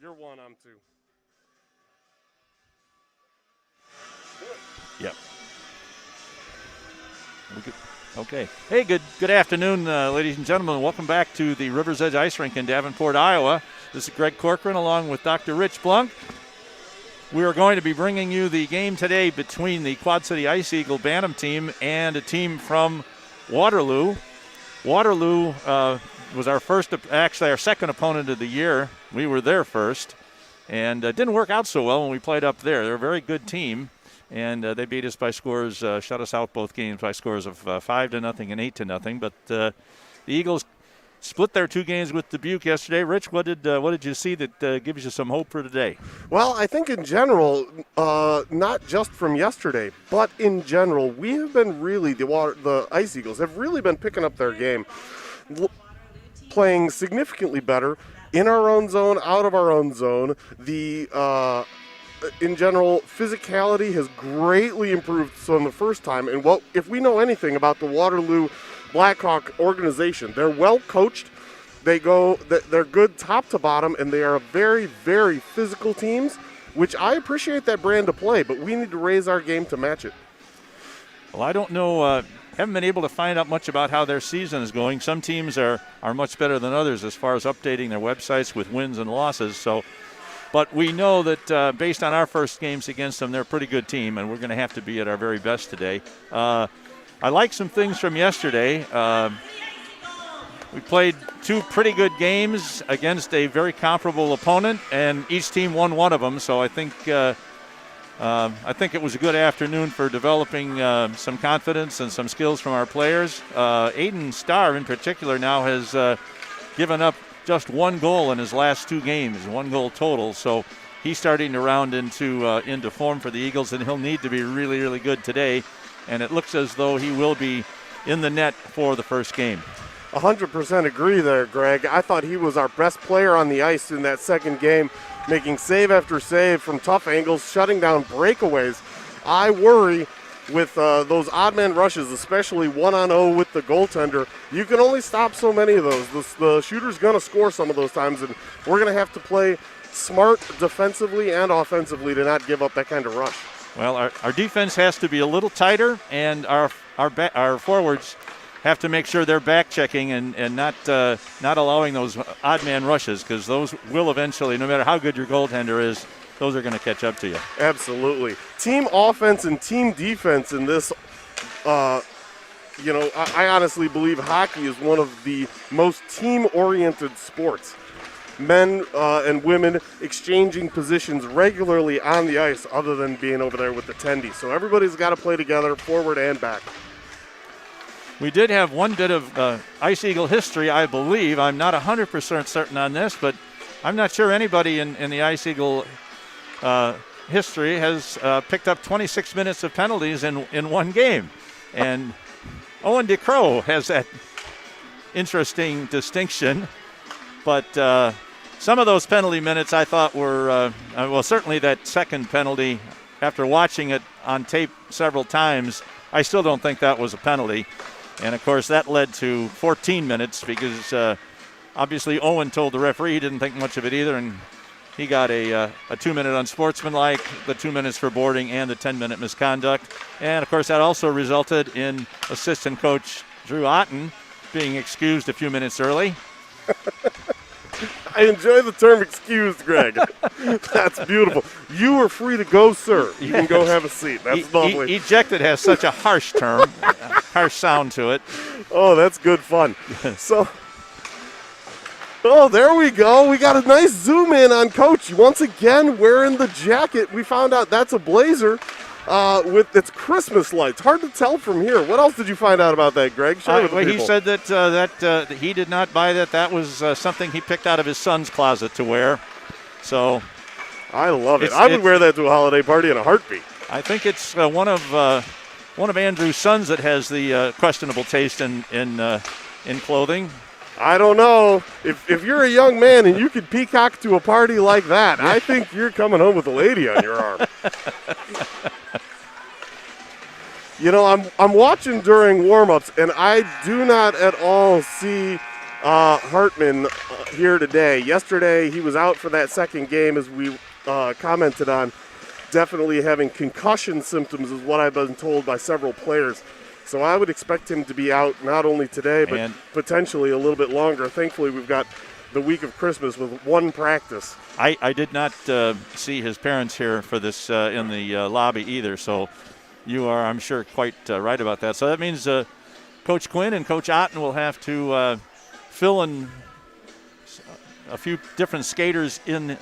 You're one, I'm two. Yep. Okay. Hey, good afternoon, ladies and gentlemen. Welcome back to the River's Edge Ice Rink in Davenport, Iowa. This is Greg Corcoran along with Dr. Rich Blunk. We are going to be bringing you the game today between the Quad City Ice Eagle Bantam team and a team from Waterloo. Waterloo was our second opponent of the year. We were there first, and it didn't work out so well when we played up there. They're a very good team, and they beat us by scores, shut us out both games by scores of 5-0 and 8-0. But the Eagles split their two games with Dubuque yesterday. Rich, what did you see that gives you some hope for today? Well, I think in general, not just from yesterday, but in general, we have been really, the Ice Eagles have really been picking up their game, playing significantly better in our own zone, out of our own zone. In general, physicality has greatly improved from the first time. And if we know anything about the Waterloo Blackhawk organization, they're well coached. They're good top to bottom, and they are very, very physical teams, which I appreciate that brand of play, but we need to raise our game to match it. Well, I don't know. Haven't been able to find out much about how their season is going. Some teams are much better than others as far as updating their websites with wins and losses. But we know that based on our first games against them, they're a pretty good team, and we're going to have to be at our very best today. I like some things from yesterday. We played two pretty good games against a very comparable opponent, and each team won one of them. So I think it was a good afternoon for developing some confidence and some skills from our players. Aiden Starr, in particular, now has given up just one goal in his last two games, one goal total. So he's starting to round into form for the Eagles, and he'll need to be really, really good today. And it looks as though he will be in the net for the first game. 100% agree there, Greg. I thought he was our best player on the ice in that second game, making save after save from tough angles, shutting down breakaways. I worry with those odd man rushes, especially 1-on-0 with the goaltender. You can only stop so many of those. The shooter's going to score some of those times, and we're going to have to play smart defensively and offensively to not give up that kind of rush. Well, our defense has to be a little tighter, and our forwards have to make sure they're back checking and not allowing those odd man rushes, because those will eventually, no matter how good your goaltender is, those are going to catch up to you. Absolutely. Team offense and team defense in this, I honestly believe hockey is one of the most team-oriented sports. Men and women exchanging positions regularly on the ice other than being over there with the tendy. So everybody's got to play together, forward and back. We did have one bit of Ice Eagle history, I believe. I'm not 100% certain on this, but I'm not sure anybody in the Ice Eagle history has picked up 26 minutes of penalties in one game. And Owen DeCrow has that interesting distinction. But some of those penalty minutes I thought were, certainly that second penalty, after watching it on tape several times, I still don't think that was a penalty. And, of course, that led to 14 minutes because obviously Owen told the referee he didn't think much of it either, and he got a 2-minute unsportsmanlike, the 2 minutes for boarding, and the 10-minute misconduct. And, of course, that also resulted in assistant coach Drew Otten being excused a few minutes early. I enjoy the term excused, Greg. That's beautiful. You are free to go, sir. You can go have a seat. That's lovely. Ejected has such a harsh term, harsh sound to it. Oh, that's good fun. There we go. We got a nice zoom in on Coach. Once again, wearing the jacket. We found out that's a blazer with its Christmas lights. Hard to tell from here. What else did you find out about that, Greg? Share with the people. He said that he did not buy that. That was something he picked out of his son's closet to wear. So I love it. I would wear that to a holiday party in a heartbeat. I think it's one of Andrew's sons that has the questionable taste in clothing. I don't know. If you're a young man and you could peacock to a party like that, I think you're coming home with a lady on your arm. You know, I'm watching during warm-ups, and I do not at all see Hartman here today. Yesterday, he was out for that second game, as we commented on. Definitely having concussion symptoms is what I've been told by several players. So I would expect him to be out not only today, but potentially a little bit longer. Thankfully, we've got the week of Christmas with one practice. I did not see his parents here for this in the lobby either, so you are, I'm sure, quite right about that. So that means Coach Quinn and Coach Otten will have to fill in a few different skaters in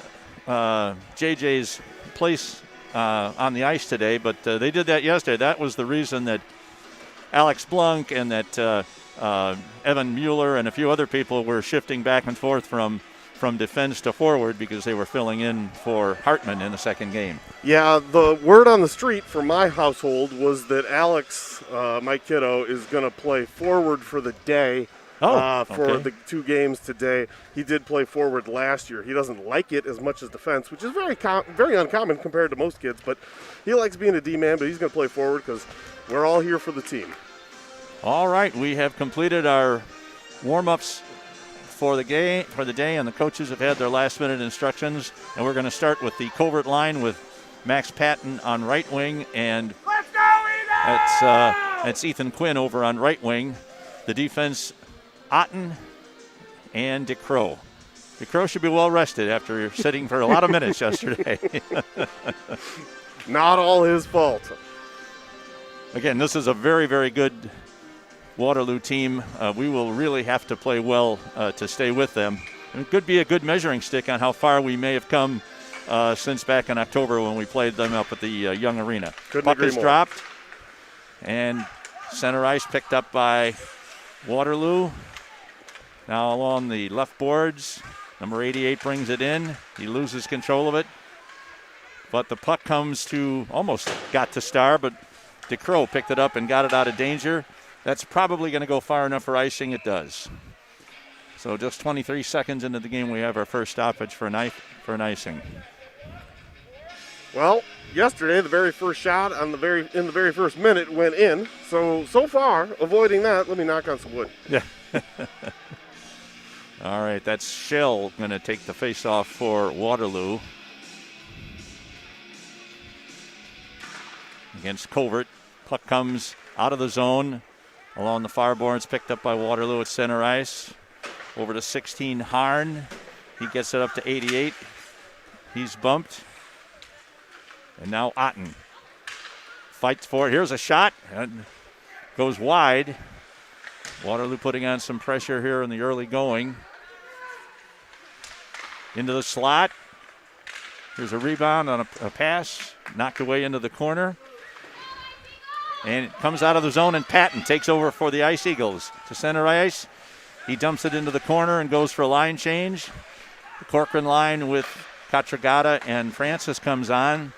JJ's place on the ice today, but they did that yesterday. That was the reason that Alex Blunk and that Evan Mueller and a few other people were shifting back and forth from defense to forward, because they were filling in for Hartman in the second game. Yeah, the word on the street for my household was that Alex, my kiddo, is going to play forward for the day. For the two games today. He did play forward last year. He doesn't like it as much as defense, which is very uncommon compared to most kids, but he likes being a D-man, but he's going to play forward because we're all here for the team. All right, we have completed our warm-ups for the day, and the coaches have had their last-minute instructions, and we're going to start with the covert line with Max Patton on right wing, and that's Ethan Quinn over on right wing. The defense, Otten and DeCrow. DeCrow should be well rested after sitting for a lot of minutes yesterday. Not all his fault. Again, this is a very, very good Waterloo team. We will really have to play well to stay with them. It could be a good measuring stick on how far we may have come since back in October when we played them up at the Young Arena. Puck is dropped, and center ice picked up by Waterloo. Now along the left boards, number 88 brings it in. He loses control of it, but the puck almost got to Starr, but DeCrow picked it up and got it out of danger. That's probably going to go far enough for icing. It does. So just 23 seconds into the game, we have our first stoppage for an icing. Well, yesterday the very first shot in the very first minute went in. So far, avoiding that. Let me knock on some wood. Yeah. All right, that's Shell going to take the face-off for Waterloo against Covert. Puck comes out of the zone along the far boards, picked up by Waterloo at center ice. Over to 16, Harn. He gets it up to 88. He's bumped. And now Otten fights for it. Here's a shot. And goes wide. Waterloo putting on some pressure here in the early going. Into the slot. Here's a rebound on a pass. Knocked away into the corner. And it comes out of the zone, and Patton takes over for the Ice Eagles to center ice. He dumps it into the corner and goes for a line change. The Corcoran line with Catragata and Francis comes on.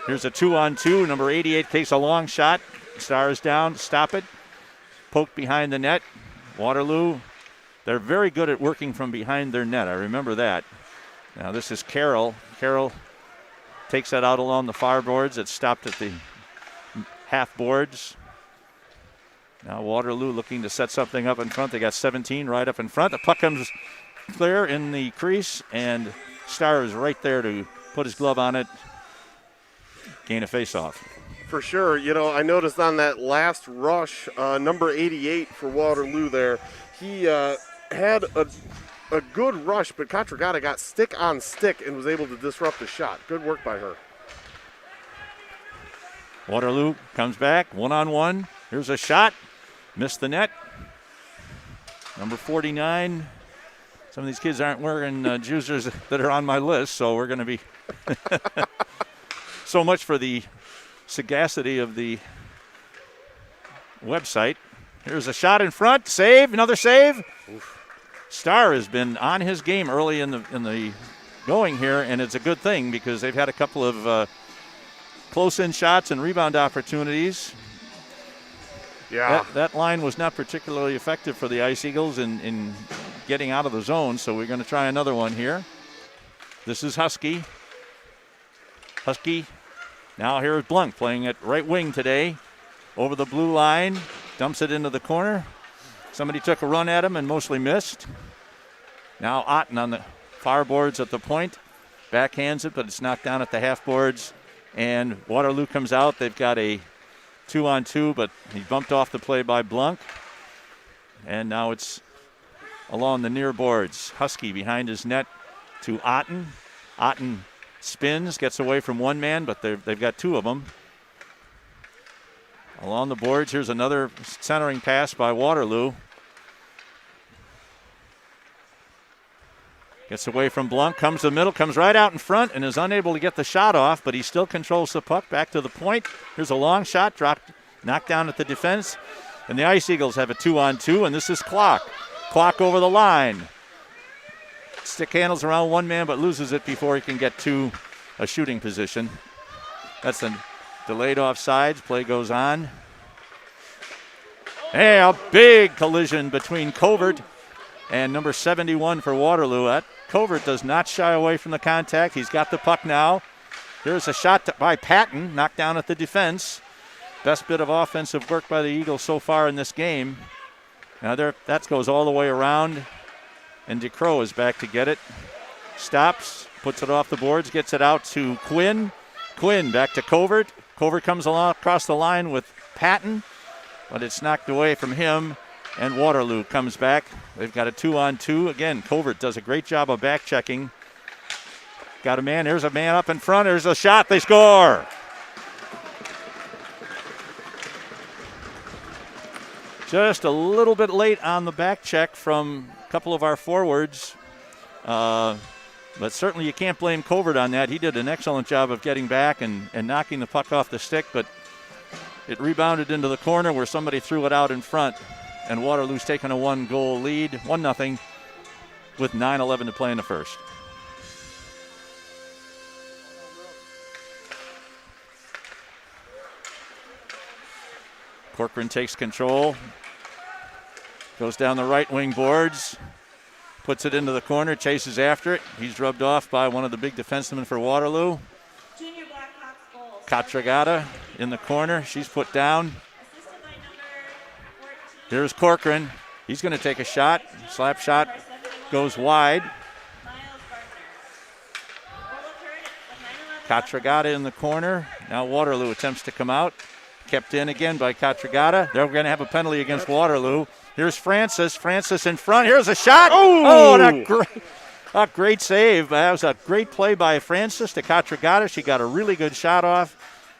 Here's a 2-on-2. Number 88 takes a long shot. Starr is down. Stop it. Poked behind the net. Waterloo, they're very good at working from behind their net. I remember that. Now this is Carroll. Carroll takes that out along the far boards. It's stopped at the half boards. Now Waterloo looking to set something up in front. They got 17 right up in front. The puck comes clear in the crease, and Starr is right there to put his glove on it. Gain a face-off. For sure. You know, I noticed on that last rush, number 88 for Waterloo there, he had a good rush, but Catragata got stick on stick and was able to disrupt the shot. Good work by her. Waterloo comes back, one-on-one. Here's a shot. Missed the net. Number 49. Some of these kids aren't wearing juicers that are on my list, so we're going to be so much for the sagacity of the website. Here's a shot in front. Save. Another save. Oof. Starr has been on his game early in the going here, and it's a good thing because they've had a couple of close-in shots and rebound opportunities. Yeah. That line was not particularly effective for the Ice Eagles in getting out of the zone, so we're going to try another one here. This is Husky. Husky. Now here's Blunk playing at right wing today. Over the blue line. Dumps it into the corner. Somebody took a run at him and mostly missed. Now Otten on the far boards at the point. Backhands it, but it's knocked down at the half boards. And Waterloo comes out. They've got a 2-on-2, but he bumped off the play by Blunk. And now it's along the near boards. Husky behind his net to Otten. Otten spins, gets away from one man, but they've got two of them. Along the boards, here's another centering pass by Waterloo. Gets away from Blunk, comes to the middle, comes right out in front, and is unable to get the shot off, but he still controls the puck back to the point. Here's a long shot, dropped, knocked down at the defense. And the Ice Eagles have a 2-on-2, and this is Clock. Clock over the line. Stick handles around one man, but loses it before he can get to a shooting position. That's a delayed offsides. Play goes on. Hey, a big collision between Covert and number 71 for Waterloo. That Covert does not shy away from the contact. He's got the puck now. Here's a shot by Patton, knocked down at the defense. Best bit of offensive work by the Eagles so far in this game. Now that goes all the way around, and DeCrow is back to get it. Stops, puts it off the boards, gets it out to Quinn. Quinn back to Covert. Covert comes along across the line with Patton, but it's knocked away from him, and Waterloo comes back. They've got a 2-on-2. Again, Covert does a great job of back checking. Got a man. There's a man up in front. There's a shot. They score. Just a little bit late on the back check from a couple of our forwards. But certainly you can't blame Covert on that. He did an excellent job of getting back and knocking the puck off the stick, but it rebounded into the corner where somebody threw it out in front. And Waterloo's taken a 1-goal lead, 1-0, with 9:11 to play in the first. Corcoran takes control, goes down the right wing boards, puts it into the corner, chases after it. He's rubbed off by one of the big defensemen for Waterloo. Katragata in the corner. She's put down. Here's Corcoran. He's going to take a shot. Slap shot goes wide. Katragata in the corner. Now Waterloo attempts to come out. Kept in again by Katragata. They're going to have a penalty against Waterloo. Here's Francis. Francis in front. Here's a shot. Oh, a great save. That was a great play by Francis to Katragata. She got a really good shot off.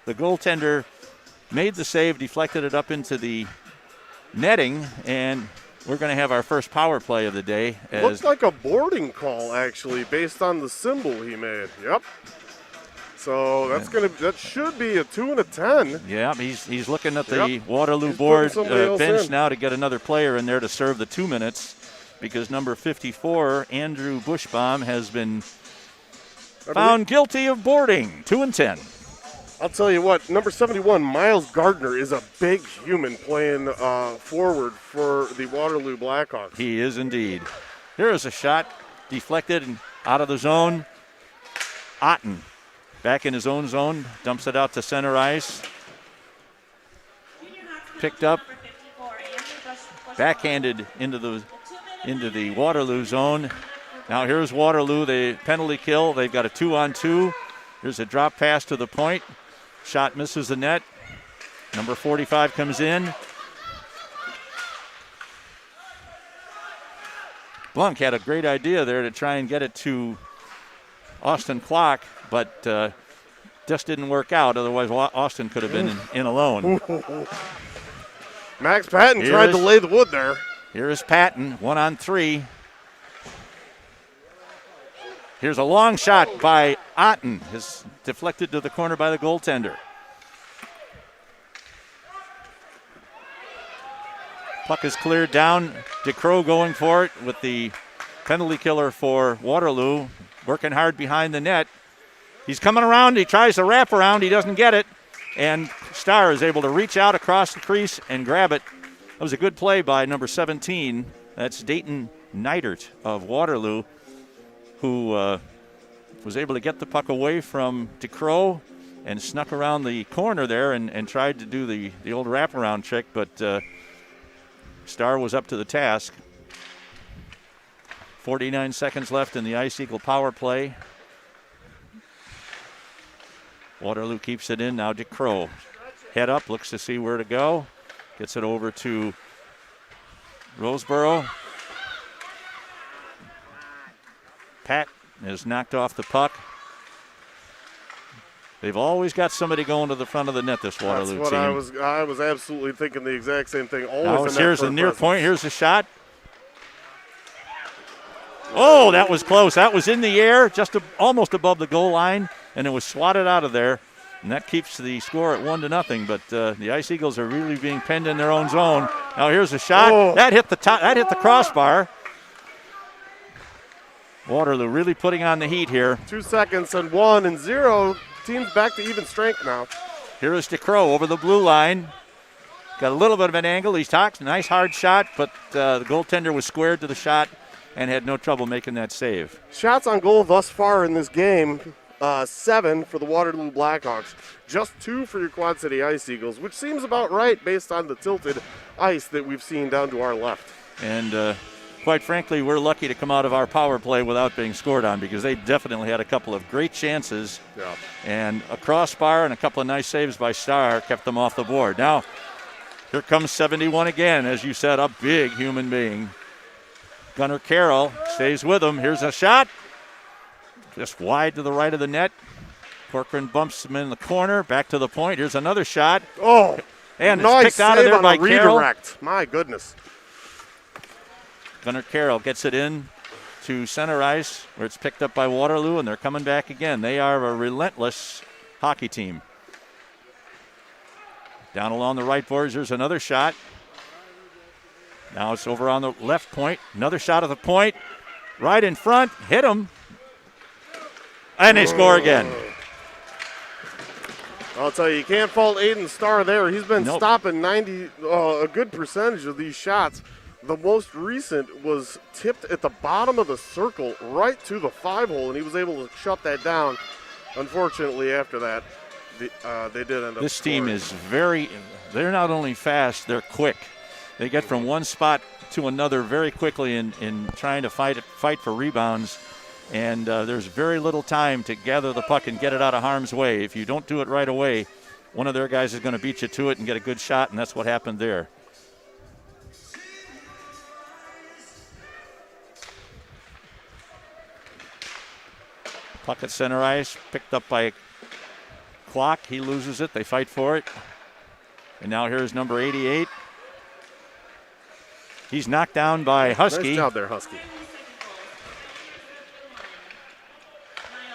The goaltender made the save, deflected it up into the netting, and we're going to have our first power play of the day. Looks like a boarding call, actually, based on the symbol he made. Yep. So that should be a 2 and a 10. Yeah, he's looking at the Waterloo board bench now to get another player in there to serve the 2 minutes, because number 54, Andrew Bushbaum, has been found guilty of boarding. 2 and 10. I'll tell you what, number 71, Miles Gardner, is a big human playing forward for the Waterloo Blackhawks. He is indeed. Here is a shot deflected and out of the zone. Otten back in his own zone, dumps it out to center ice. Picked up, backhanded into the Waterloo zone. Now here's Waterloo, the penalty kill. They've got a 2-on-2. Here's a drop pass to the point. Shot misses the net. Number 45 comes in. Blunk had a great idea there to try and get it to Austin Clock, but just didn't work out. Otherwise, Austin could have been in alone. Max Patton tried to lay the wood there. Here is Patton, 1-on-3. Here's a long shot by Otten. Is deflected to the corner by the goaltender. Puck is cleared down. DeCrow going for it with the penalty killer for Waterloo. Working hard behind the net. He's coming around. He tries to wrap around. He doesn't get it. And Starr is able to reach out across the crease and grab it. That was a good play by number 17. That's Dayton Neidert of Waterloo, who was able to get the puck away from DeCrow and snuck around the corner there and tried to do the old wraparound trick, but Star was up to the task. 49 seconds left in the Ice Eagle power play. Waterloo keeps it in now to Crow. Head up, looks to see where to go. Gets it over to Roseboro. Pat is knocked off the puck. They've always got somebody going to the front of the net, this Waterloo That's team. what I was absolutely thinking the exact same thing. Always Here's the near point. Here's the shot. Oh, that was close. That was in the air, just almost above the goal line, and it was swatted out of there. And that keeps the score at 1-0. But the Ice Eagles are really being penned in their own zone. Now here's a shot. Oh. That hit the crossbar. Waterloo really putting on the heat here. 2 seconds and 1-0. Team's back to even strength now. Here is DeCrow over the blue line. Got a little bit of an angle. He's talked. Nice hard shot, but the goaltender was squared to the shot and had no trouble making that save. Shots on goal thus far in this game, 7 for the Waterloo Blackhawks. Just 2 for your Quad City Ice Eagles, which seems about right based on the tilted ice that we've seen down to our left. And quite frankly, we're lucky to come out of our power play without being scored on, because they definitely had a couple of great chances. Yeah. And a crossbar and a couple of nice saves by Starr kept them off the board. Now, here comes 71 again, as you said, a big human being. Gunnar Carroll stays with him. Here's a shot. Just wide to the right of the net. Corcoran bumps him in the corner. Back to the point. Here's another shot. Oh, and nice it's picked out of there by Carroll. Redirect. My goodness. Gunnar Carroll gets it in to center ice, where it's picked up by Waterloo, and they're coming back again. They are a relentless hockey team. Down along the right boards, there's another shot. Now it's over on the left point. Another shot at the point. Right in front. Hit him. And they score again. I'll tell you can't fault Aiden Starr there. He's been stopping a good percentage of these shots. The most recent was tipped at the bottom of the circle right to the 5-hole, and he was able to shut that down. Unfortunately, after that, they did end up This scoring. team is they're not only fast, they're quick. They get from one spot to another very quickly in trying to fight for rebounds. And there's very little time to gather the puck and get it out of harm's way. If you don't do it right away, one of their guys is going to beat you to it and get a good shot, and that's what happened there. Puck at center ice, picked up by Clock. He loses it. They fight for it. And now here's number 88. He's knocked down by Husky. Nice job there, Husky.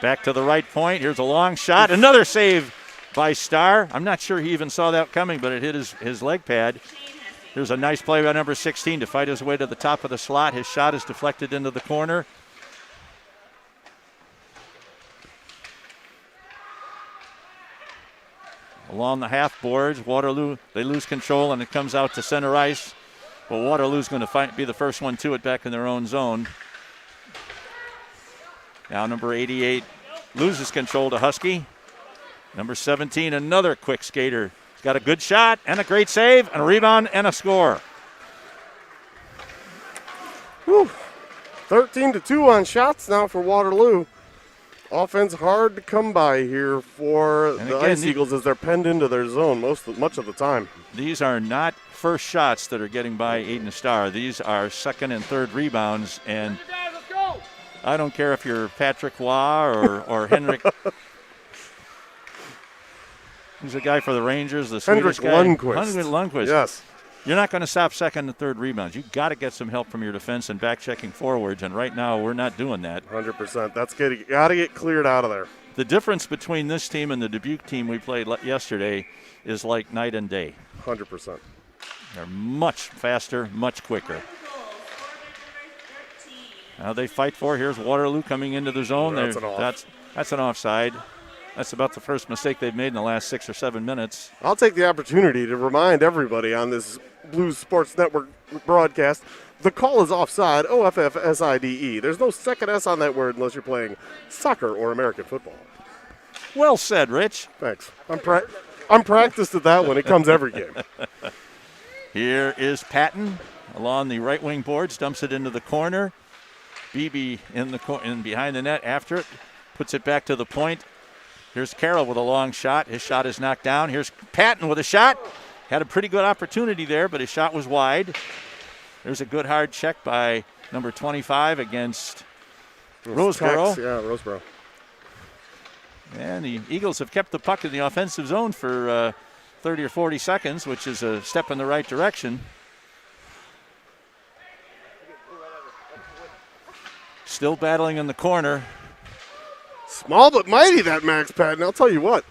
Back to the right point. Here's a long shot. Another save by Starr. I'm not sure he even saw that coming, but it hit his leg pad. There's a nice play by number 16 to fight his way to the top of the slot. His shot is deflected into the corner. Along the half boards, Waterloo, they lose control, and it comes out to center ice. But Waterloo's going to be the first one to it back in their own zone. Now number 88 loses control to Husky. Number 17, another quick skater. He's got a good shot and a great save and a rebound and a score. Whew. 13-2 on shots now for Waterloo. Offense hard to come by here for the Ice Eagles as they're penned into their zone much of the time. These are not first shots that are getting by Aiden Starr. These are second and third rebounds, and I don't care if you're Patrick Waugh or Henrik. Who's the guy for the Rangers? The Swedish guy? Lundqvist. Lundqvist. Yes. You're not going to stop second and third rebounds. You've got to get some help from your defense and back-checking forwards, and right now we're not doing that. 100%. That's good. Got to get cleared out of there. The difference between this team and the Dubuque team we played yesterday is like night and day. 100%. They're much faster, much quicker. Now they fight for. Here's Waterloo coming into the zone. That's an off. That's an offside. That's about the first mistake they've made in the last 6 or 7 minutes. I'll take the opportunity to remind everybody on this Blues Sports Network broadcast, the call is offside, O-F-F-S-I-D-E. There's no second S on that word unless you're playing soccer or American football. Well said, Rich. Thanks. I'm practiced at that one. It comes every game. Here is Patton. along the right wing boards, dumps it into the corner. Beebe in behind the net after it, puts it back to the point. Here's Carroll with a long shot. His shot is knocked down. Here's Patton with a shot. Had a pretty good opportunity there, but his shot was wide. There's a good hard check by number 25 against Roseboro. Yeah, Roseboro. And the Eagles have kept the puck in the offensive zone for 30 or 40 seconds, which is a step in the right direction. Still battling in the corner. Small but mighty, that Max Patton. I'll tell you what.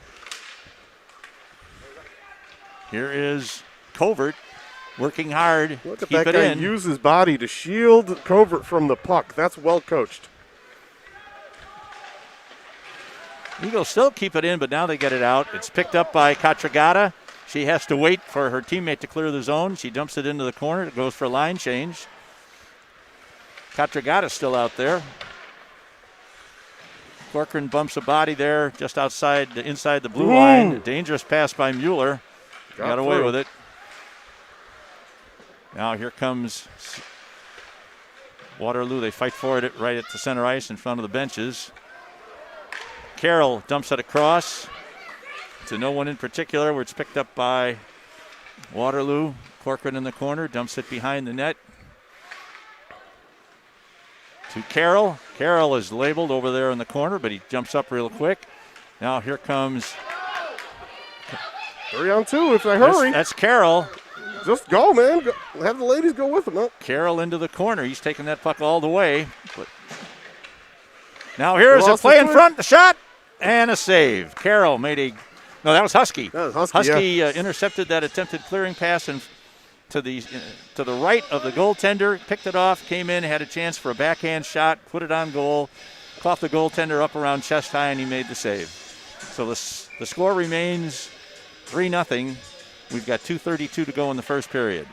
Here is Covert working hard Look to at keep that it guy in. use his body to shield Covert from the puck. That's well coached. Eagles still keep it in, but now they get it out. It's picked up by Catragata. She has to wait for her teammate to clear the zone. She dumps it into the corner. It goes for a line change. Catragata's still out there. Corcoran bumps a body there just inside the blue line. A dangerous pass by Mueller. Got away with it. Now here comes Waterloo. They fight for it right at the center ice in front of the benches. Carroll dumps it across to no one in particular, where it's picked up by Waterloo. Corcoran in the corner, dumps it behind the net. To Carroll. Carroll is labeled over there in the corner, but he jumps up real quick. Now here comes 3-on-2 if they hurry. That's Carroll. Just go, man. Go. Have the ladies go with them. Huh? Carroll into the corner. He's taking that puck all the way. But now here's a play in front. The shot and a save. Carroll made no, that was Husky. That was Husky, intercepted that attempted clearing pass and to the right of the goaltender, picked it off, came in, had a chance for a backhand shot, put it on goal, caught the goaltender up around chest high, and he made the save. So the score remains 3-0. We've got 2:32 to go in the first period.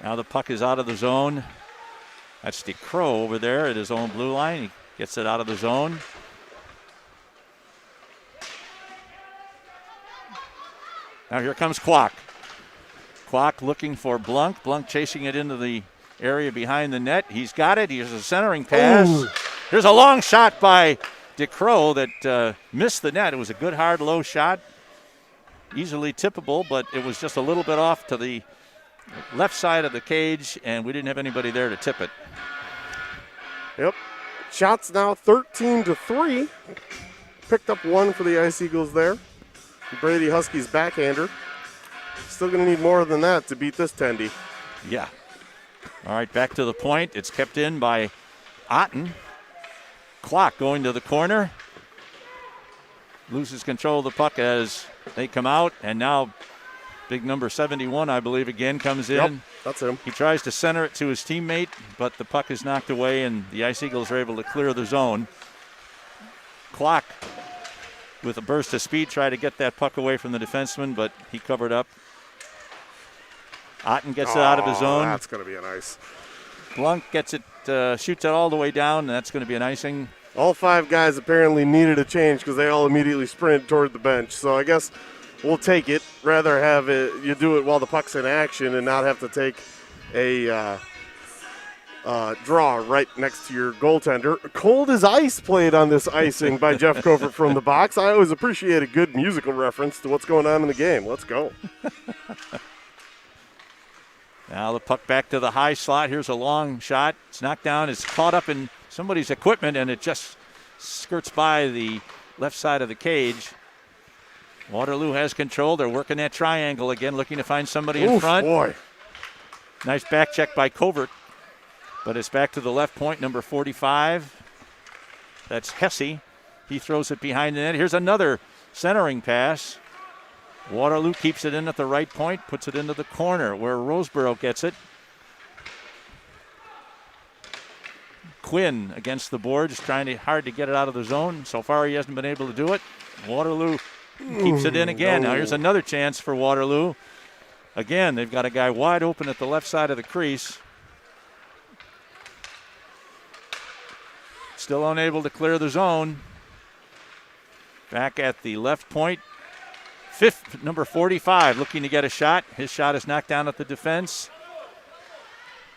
Now the puck is out of the zone. That's DeCrow over there at his own blue line. He gets it out of the zone. Now here comes Kwok. Kwok looking for Blunk. Blunk chasing it into the area behind the net. He's got it. Here's a centering pass. Ooh. There's a long shot by DeCrow that missed the net. It was a good, hard, low shot. Easily tippable, but it was just a little bit off to the left side of the cage, and we didn't have anybody there to tip it. Yep. Shots now 13-3. Picked up one for the Ice Eagles there. Brady Husky's backhander. Still going to need more than that to beat this Tendy. Yeah. All right, back to the point. It's kept in by Otten. Clock going to the corner. Loses control of the puck as they come out, and now big number 71, I believe, again comes in. Yep, that's him. He tries to center it to his teammate, but the puck is knocked away, and the Ice Eagles are able to clear the zone. Clock, with a burst of speed, try to get that puck away from the defenseman, but he covered up. Otten gets it out of his zone. That's going to be an ice. Blunk gets it, shoots it all the way down, and that's going to be an icing. All five guys apparently needed a change because they all immediately sprinted toward the bench. So I guess we'll take it. Rather have it, you do it while the puck's in action and not have to take a draw right next to your goaltender. Cold as ice played on this icing by Jeff Covert from the box. I always appreciate a good musical reference to what's going on in the game. Let's go. Now the puck back to the high slot. Here's a long shot. It's knocked down. It's caught up in somebody's equipment, and it just skirts by the left side of the cage. Waterloo has control. They're working that triangle again, looking to find somebody in front. Boy. Nice back check by Covert. But it's back to the left point, number 45. That's Hesse. He throws it behind the net. Here's another centering pass. Waterloo keeps it in at the right point, puts it into the corner where Roseboro gets it. Quinn against the boards, trying hard to get it out of the zone. So far, he hasn't been able to do it. Waterloo keeps it in again. Now here's another chance for Waterloo. Again, they've got a guy wide open at the left side of the crease. Still unable to clear the zone. Back at the left point. Number 45 looking to get a shot. His shot is knocked down at the defense.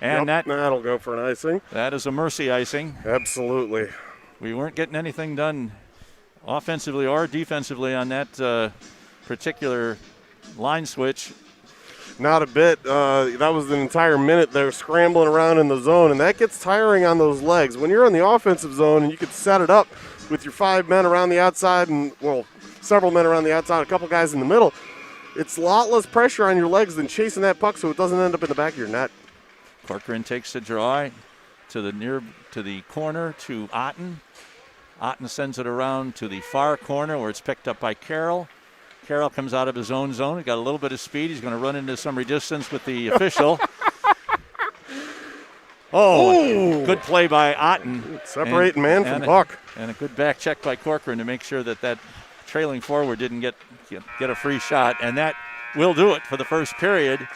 And that'll go for an icing. That is a mercy icing. Absolutely. We weren't getting anything done offensively or defensively on that particular line switch. Not a bit. That was an entire minute there scrambling around in the zone, and that gets tiring on those legs. When you're in the offensive zone and you could set it up with your 5 men around the outside and, well, several men around the outside, a couple guys in the middle, it's a lot less pressure on your legs than chasing that puck so it doesn't end up in the back of your net. Corcoran takes the draw to the corner to Otten. Otten sends it around to the far corner where it's picked up by Carroll. Carroll comes out of his own zone. He got a little bit of speed. He's going to run into some resistance with the official. Good play by Otten. Separating man from puck. And a good back check by Corcoran to make sure that trailing forward didn't get a free shot. And that will do it for the first period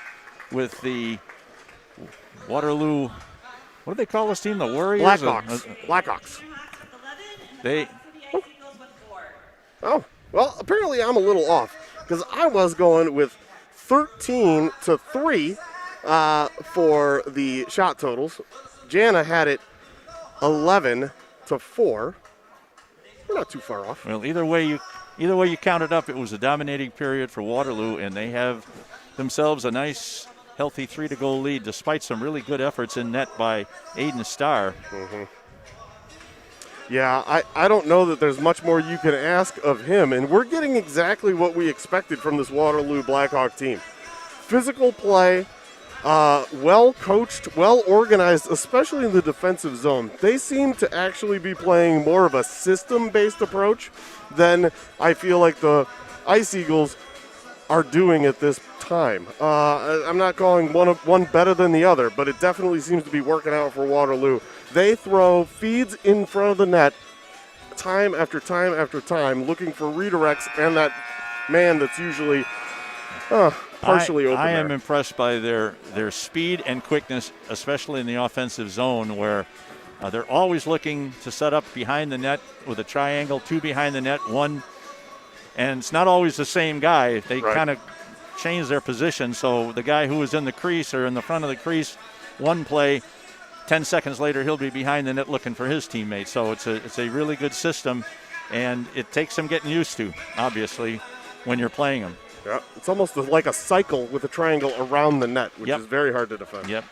with the Waterloo. What do they call this team? The Warriors? Blackhawks. Oh, well, apparently I'm a little off because I was going with 13-3 for the shot totals. Jana had it 11-4. We're not too far off. Well, either way you count it up, it was a dominating period for Waterloo, and they have themselves a nice, healthy 3-goal lead despite some really good efforts in net by Aiden Starr. Mm-hmm. Yeah, I don't know that there's much more you can ask of him, and we're getting exactly what we expected from this Waterloo Blackhawk team. Physical play, well coached, well organized, especially in the defensive zone. They seem to actually be playing more of a system-based approach than I feel like the Ice Eagles are doing at this time. I'm not calling one better than the other, but it definitely seems to be working out for Waterloo. They throw feeds in front of the net time after time after time, looking for redirects and that man that's usually partially open. I am impressed by their speed and quickness, especially in the offensive zone, where they're always looking to set up behind the net with a triangle, 2 behind the net, 1. And it's not always the same guy. They kind of change their position. So the guy who was in the crease or in the front of the crease, one play, 10 seconds later he'll be behind the net looking for his teammate. So it's a really good system, and it takes some getting used to, obviously, when you're playing them. Yeah, it's almost like a cycle with a triangle around the net, which is very hard to defend. Yep.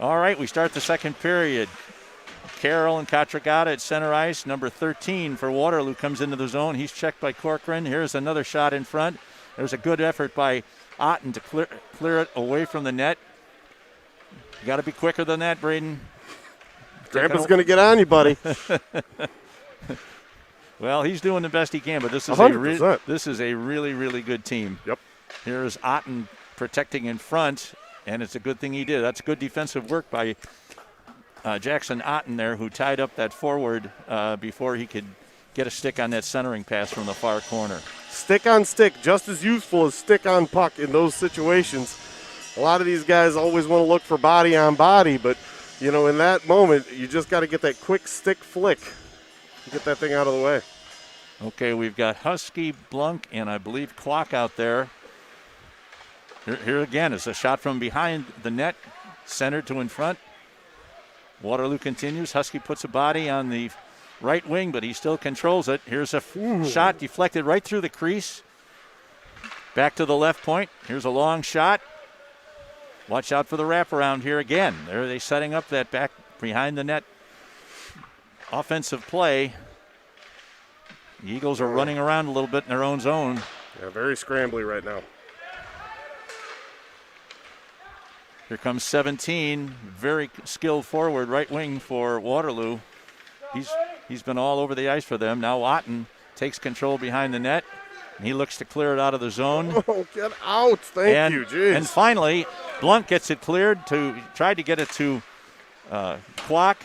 All right, we start the second period. Carroll and Katragata at center ice. Number 13 for Waterloo comes into the zone. He's checked by Corcoran. Here's another shot in front. There's a good effort by Otten to clear it away from the net. You got to be quicker than that, Braden. Grandpa's going to get on you, buddy. Well, he's doing the best he can, but this is a really, really good team. Yep. Here's Otten protecting in front, and it's a good thing he did. That's good defensive work by Jackson Otten there, who tied up that forward before he could get a stick on that centering pass from the far corner. Stick on stick, just as useful as stick on puck in those situations. A lot of these guys always want to look for body on body, but, you know, in that moment, you just got to get that quick stick flick. Get that thing out of the way. Okay, we've got Husky, Blunk, and I believe Kwok out there. Here again is a shot from behind the net, centered to in front. Waterloo continues. Husky puts a body on the right wing, but he still controls it. Here's a shot deflected right through the crease. Back to the left point. Here's a long shot. Watch out for the wraparound here again. There they setting up that back behind the net offensive play. The Eagles are running around a little bit in their own zone. Yeah, very scrambly right now. Here comes 17, very skilled forward, right wing for Waterloo. He's been all over the ice for them. Now Otten takes control behind the net, and he looks to clear it out of the zone. Oh, get out. Thank you, jeez. And finally, Blunt gets it cleared. Tried to get it to Kwok,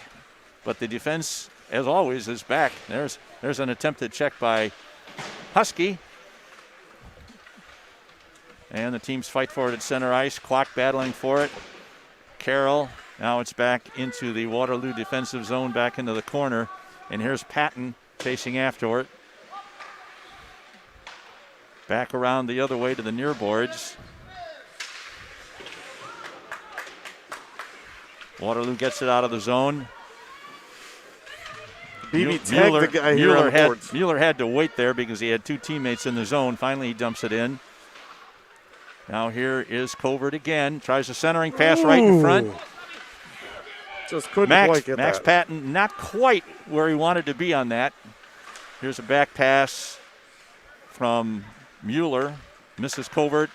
but the defense, as always, is back. There's an attempted check by Husky. And the teams fight for it at center ice. Kwok battling for it. Carroll, now it's back into the Waterloo defensive zone, back into the corner. And here's Patton chasing after it. Back around the other way to the near boards. Waterloo gets it out of the zone. BB tagged the guy here on the boards. Mueller had to wait there because he had two teammates in the zone. Finally, he dumps it in. Now here is Covert again. Tries a centering pass right in front. Just couldn't quite get Max that. Patton not quite where he wanted to be on that. Here's a back pass from Mueller. Misses Covert.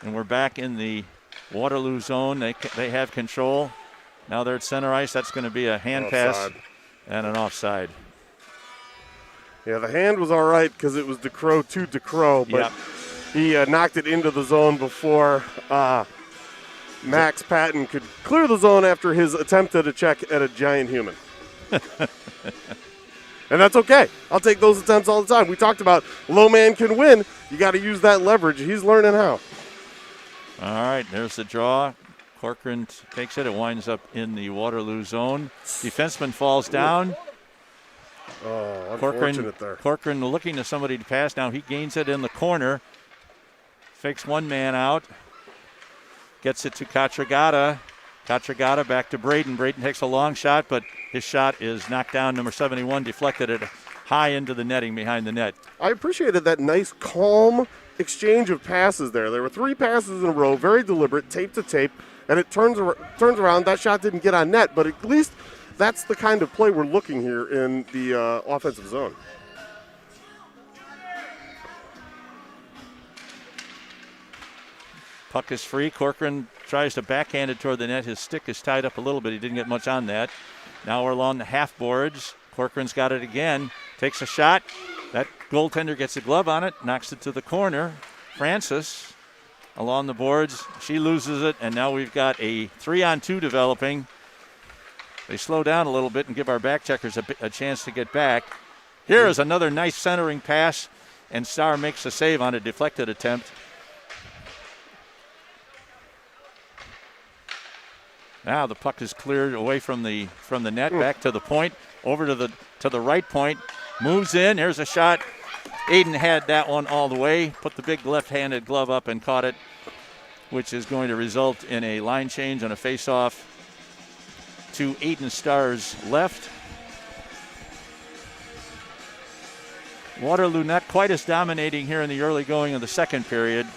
And we're back in the Waterloo zone. They have control. Now they're at center ice. That's going to be a hand pass and an offside. Yeah, the hand was all right because it was DeCrow to DeCrow, but he knocked it into the zone before Max Patton could clear the zone after his attempt at a check at a giant human. And that's okay. I'll take those attempts all the time. We talked about low man can win. You got to use that leverage. He's learning how. All right, there's the draw. Corcoran takes it. It winds up in the Waterloo zone. Defenseman falls down. Oh, unfortunate there. Corcoran looking to somebody to pass. Now he gains it in the corner. Fakes one man out. Gets it to Katragata. Katragata back to Braden. Braden takes a long shot, but his shot is knocked down. Number 71 deflected it high into the netting behind the net. I appreciated that nice, calm exchange of passes there. There were 3 passes in a row, very deliberate, tape to tape, and it turns around. That shot didn't get on net, but at least that's the kind of play we're looking here in the offensive zone. Puck is free. Corcoran tries to backhand it toward the net. His stick is tied up a little bit. He didn't get much on that. Now we're along the half boards. Corcoran's got it again. Takes a shot. That goaltender gets a glove on it. Knocks it to the corner. Francis along the boards. She loses it. And now we've got a 3-on-2 developing. They slow down a little bit and give our back checkers a chance to get back. Here is another nice centering pass. And Starr makes a save on a deflected attempt. Now the puck is cleared away from the net, back to the point, over to the right point, moves in. Here's a shot. Aiden had that one all the way, put the big left-handed glove up and caught it, which is going to result in a line change and a face-off to Aiden Starr's left. Waterloo not quite as dominating here in the early going of the second period.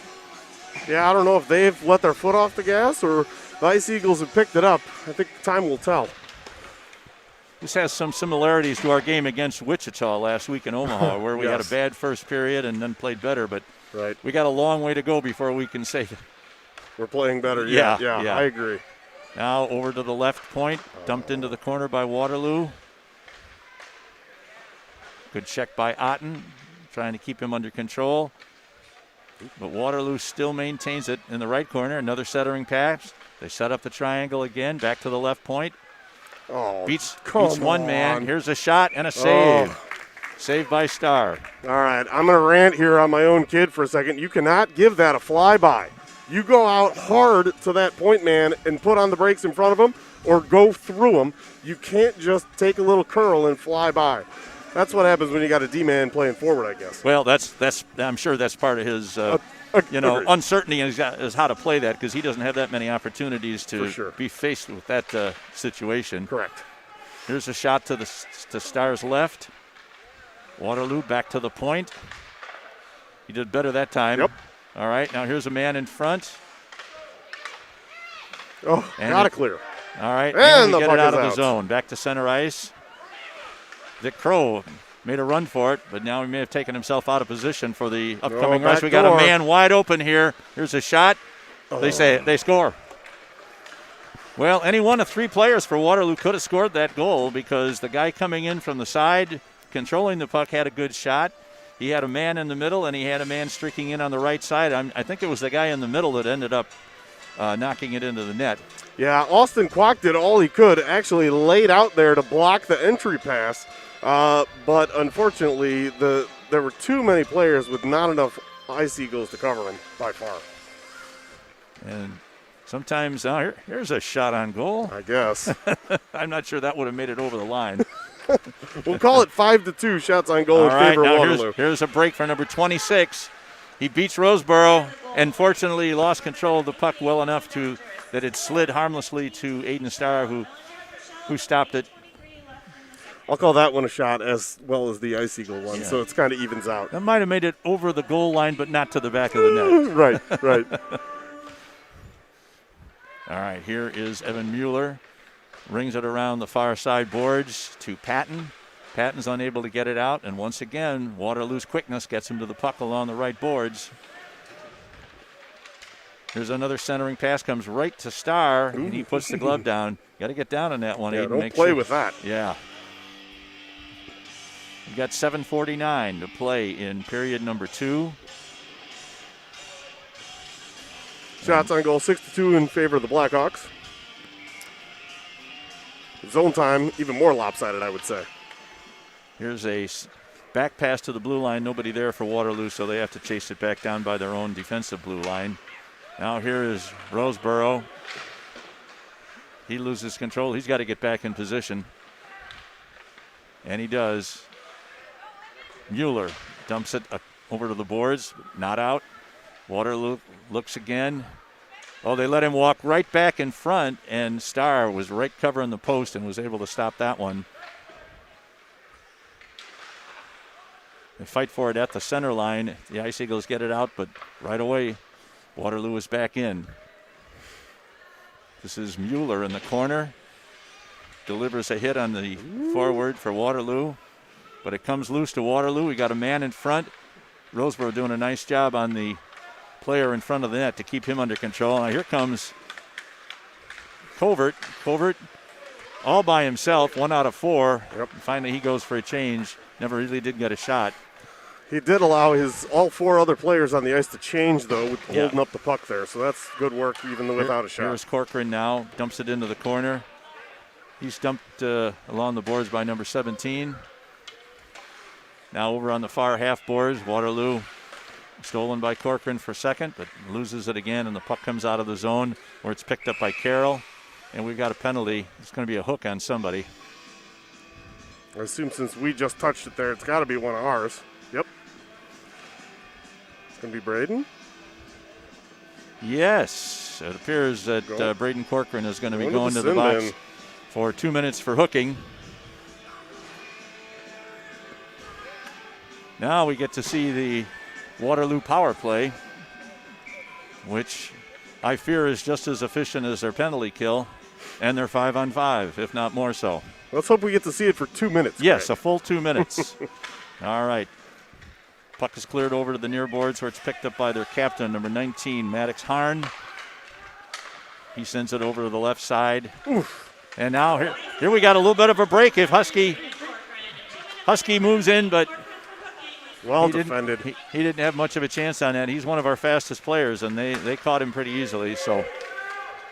Yeah, I don't know if they've let their foot off the gas or the Ice Eagles have picked it up. I think time will tell. This has some similarities to our game against Wichita last week in Omaha, where we had a bad first period and then played better. But we got a long way to go before we can say that we're playing better. Yeah, I agree. Now over to the left point, dumped into the corner by Waterloo. Good check by Otten, trying to keep him under control. But Waterloo still maintains it in the right corner. Another centering pass. They set up the triangle again, back to the left point. Beats one man. Here's a shot and a save. Saved by Starr. All right, I'm going to rant here on my own kid for a second. You cannot give that a flyby. You go out hard to that point man and put on the brakes in front of him or go through him. You can't just take a little curl and fly by. That's what happens when you got a D-man playing forward, I guess. Well, that's I'm sure that's part of his uncertainty is how to play that, because he doesn't have that many opportunities to be faced with that situation. Correct. Here's a shot to Starr's left. Waterloo back to the point. He did better that time. Yep. All right, now here's a man in front. Got it clear. All right, and we the get it out of out. the zone. Back to center ice. Dick Crow made a run for it, but now he may have taken himself out of position for the upcoming rush. We got a man wide open here. Here's a shot. They score. Well, any one of 3 players for Waterloo could have scored that goal, because the guy coming in from the side, controlling the puck, had a good shot. He had a man in the middle, and he had a man streaking in on the right side. I think it was the guy in the middle that ended up knocking it into the net. Yeah, Austin Kwok did all he could, actually laid out there to block the entry pass. But unfortunately, there were too many players with not enough Ice Eagles to cover him by far. And sometimes, here's a shot on goal. I guess. I'm not sure that would have made it over the line. We'll call it 5-2 shots on goal in favor of Waterloo. Here's a break for number 26. He beats Roseboro, and fortunately he lost control of the puck well enough that it slid harmlessly to Aiden Starr, who stopped it. I'll call that one a shot as well as the Ice Eagle one, so it's kind of evens out. That might have made it over the goal line, but not to the back of the net. Right. All right, here is Evan Mueller. Rings it around the far side boards to Patton. Patton's unable to get it out, and once again, Waterloo's quickness gets him to the puck along the right boards. Here's another centering pass, comes right to Starr, and he puts the glove down. Got to get down on that one, Yeah, Aiden. don't play with that. Yeah. We've got 7:49 to play in period number 2. Shots on goal 6-2 in favor of the Blackhawks. Zone time, even more lopsided, I would say. Here's a back pass to the blue line. Nobody there for Waterloo, so they have to chase it back down by their own defensive blue line. Now here is Roseboro. He loses control. He's got to get back in position. And he does. Mueller dumps it over to the boards. Not out. Waterloo looks again. Oh, they let him walk right back in front, and Starr was right covering the post and was able to stop that one. They fight for it at the center line. The Ice Eagles get it out, but right away, Waterloo is back in. This is Mueller in the corner. Delivers a hit on the forward for Waterloo, but it comes loose to Waterloo. We got a man in front. Roseboro doing a nice job on the player in front of the net to keep him under control. Now here comes Covert. Covert all by himself, 1 out of 4. Yep. Finally he goes for a change. Never really did get a shot. He did allow all 4 other players on the ice to change, though, with holding up the puck there. So that's good work, even without a shot. Here's Corcoran now, dumps it into the corner. He's dumped along the boards by number 17. Now over on the far half boards, Waterloo stolen by Corcoran for second, but loses it again, and the puck comes out of the zone where it's picked up by Carroll. And we've got a penalty. It's going to be a hook on somebody. I assume since we just touched it there, it's got to be one of ours. Yep. It's going to be Braden. Yes. It appears that Braden Corcoran is going to be going to the box for 2 minutes for hooking. Now we get to see the Waterloo power play, which I fear is just as efficient as their penalty kill and their 5-on-5, if not more so. Let's hope we get to see it for 2 minutes. Yes, Greg. a full 2 minutes. All right. Puck is cleared over to the near boards where it's picked up by their captain, number 19, Maddox Harn. He sends it over to the left side. Oof. And now here we got a little bit of a break if Husky moves in, but well defended. He didn't have much of a chance on that. He's one of our fastest players, and they caught him pretty easily. So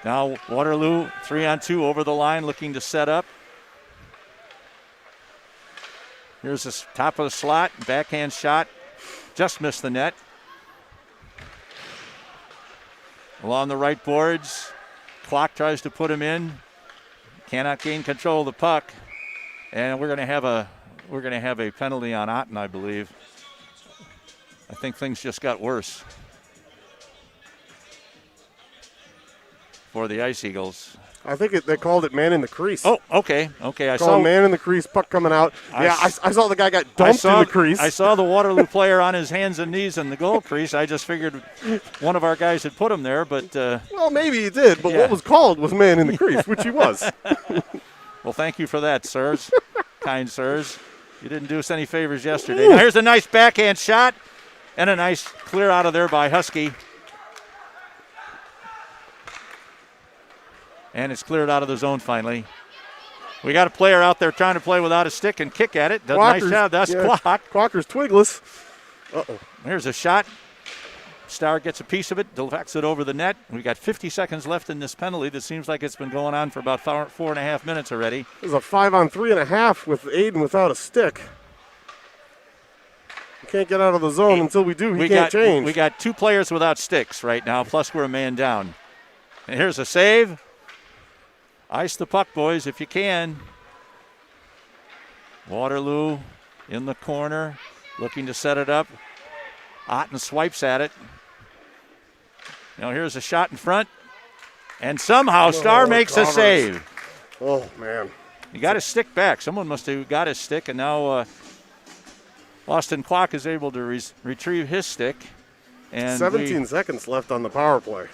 now Waterloo 3-on-2 over the line looking to set up. Here's the top of the slot, backhand shot. Just missed the net. Along the right boards, Clock tries to put him in. Cannot gain control of the puck, and we're going to have a penalty on Otten, I believe. I think things just got worse for the Ice Eagles. I think they called it man in the crease. Oh, okay. I saw man in the crease, puck coming out. I saw the guy got dumped in the crease. I saw the Waterloo player on his hands and knees in the goal crease. I just figured one of our guys had put him there, but well, maybe he did. But what was called was man in the crease, which he was. Well, thank you for that, sirs, kind sirs. You didn't do us any favors yesterday. Now here's a nice backhand shot and a nice clear out of there by Husky. And it's cleared out of the zone finally. We got a player out there trying to play without a stick and kick at it. Does a nice job. That's Clock. Quacker's twigless. Uh-oh. Here's a shot. Starr gets a piece of it, deflects it over the net. We got 50 seconds left in this penalty that seems like it's been going on for about 4.5 minutes already. There's a 5-on-3.5 with Aiden without a stick. We can't get out of the zone until we do. He can't change. We got 2 players without sticks right now, plus we're a man down. And here's a save. Ice the puck, boys, if you can. Waterloo in the corner, looking to set it up. Otten swipes at it. Now here's a shot in front. And somehow Starr makes a save. Oh, man. He got his stick back. Someone must have got his stick, and now Austin Kwok is able to retrieve his stick. And 17 seconds left on the power play.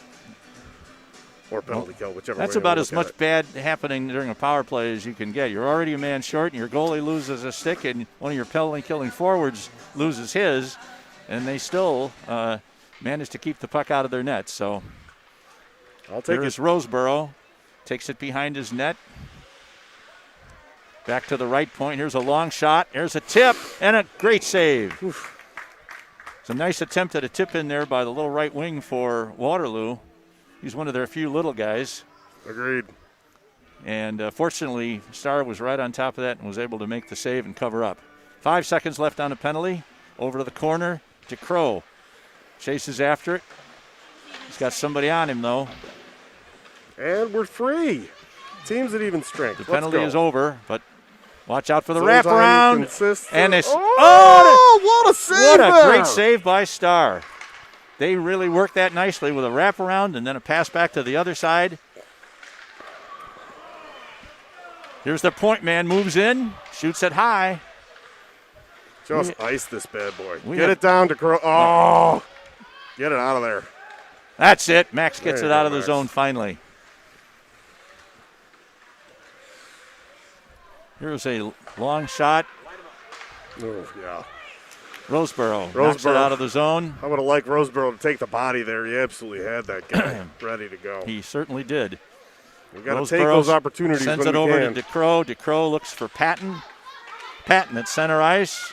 Or penalty kill, whichever way. That's about as much bad happening during a power play as you can get. You're already a man short, and your goalie loses a stick, and one of your penalty-killing forwards loses his, and they still manage to keep the puck out of their net. So I'll take here's Roseboro. Takes it behind his net. Back to the right point. Here's a long shot. Here's a tip, and a great save. Oof. It's a nice attempt at a tip in there by the little right wing for Waterloo. He's one of their few little guys. Agreed. And fortunately, Starr was right on top of that and was able to make the save and cover up. 5 seconds left on the penalty. Over to the corner. DeCrow chases after it. He's got somebody on him, though. And we're free. Teams at even strength. The penalty is over, but watch out for the Zoltan wraparound. consists And of- it's what a save! what a there. great save by Starr. They really worked that nicely with a wraparound and then a pass back to the other side. Here's the point man, moves in, shoots it high. Just ice this bad boy. We Get have- it down to Crow. Oh, get it out of there. That's it. Max gets There it you out go, of the Max. zone finally. Here's a long shot. Oh, yeah. Roseboro knocks it Roseboro. out of the zone. I would have liked Roseboro to take the body there. He absolutely had that guy ready to go. He certainly did. You got to take Roseboro those opportunities sends when it you over can. to DeCrow. DeCrow looks for Patton. Patton at center ice.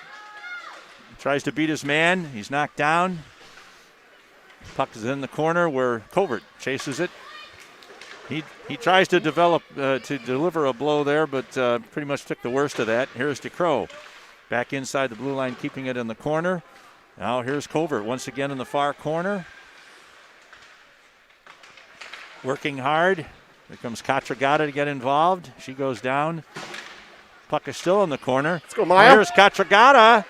Tries to beat his man. He's knocked down. Puck is in the corner where Covert chases it. He tries to deliver a blow there, but pretty much took the worst of that. Here's DeCrow. Back inside the blue line, keeping it in the corner. Now here's Covert once again in the far corner. Working hard. Here comes Katragata to get involved. She goes down. Puck is still in the corner. Let's go, Maya. Here's Katragata.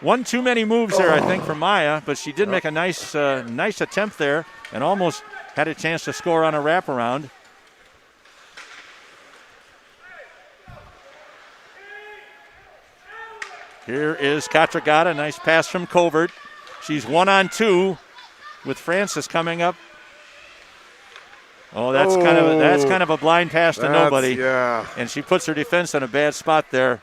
One too many moves there, I think, for Maya, but she did make a nice attempt there and almost had a chance to score on a wraparound. Here is Katragata. Nice pass from Covert. She's 1-on-2 with Francis coming up. Oh, that's kind of a blind pass to nobody. Yeah. And she puts her defense in a bad spot there.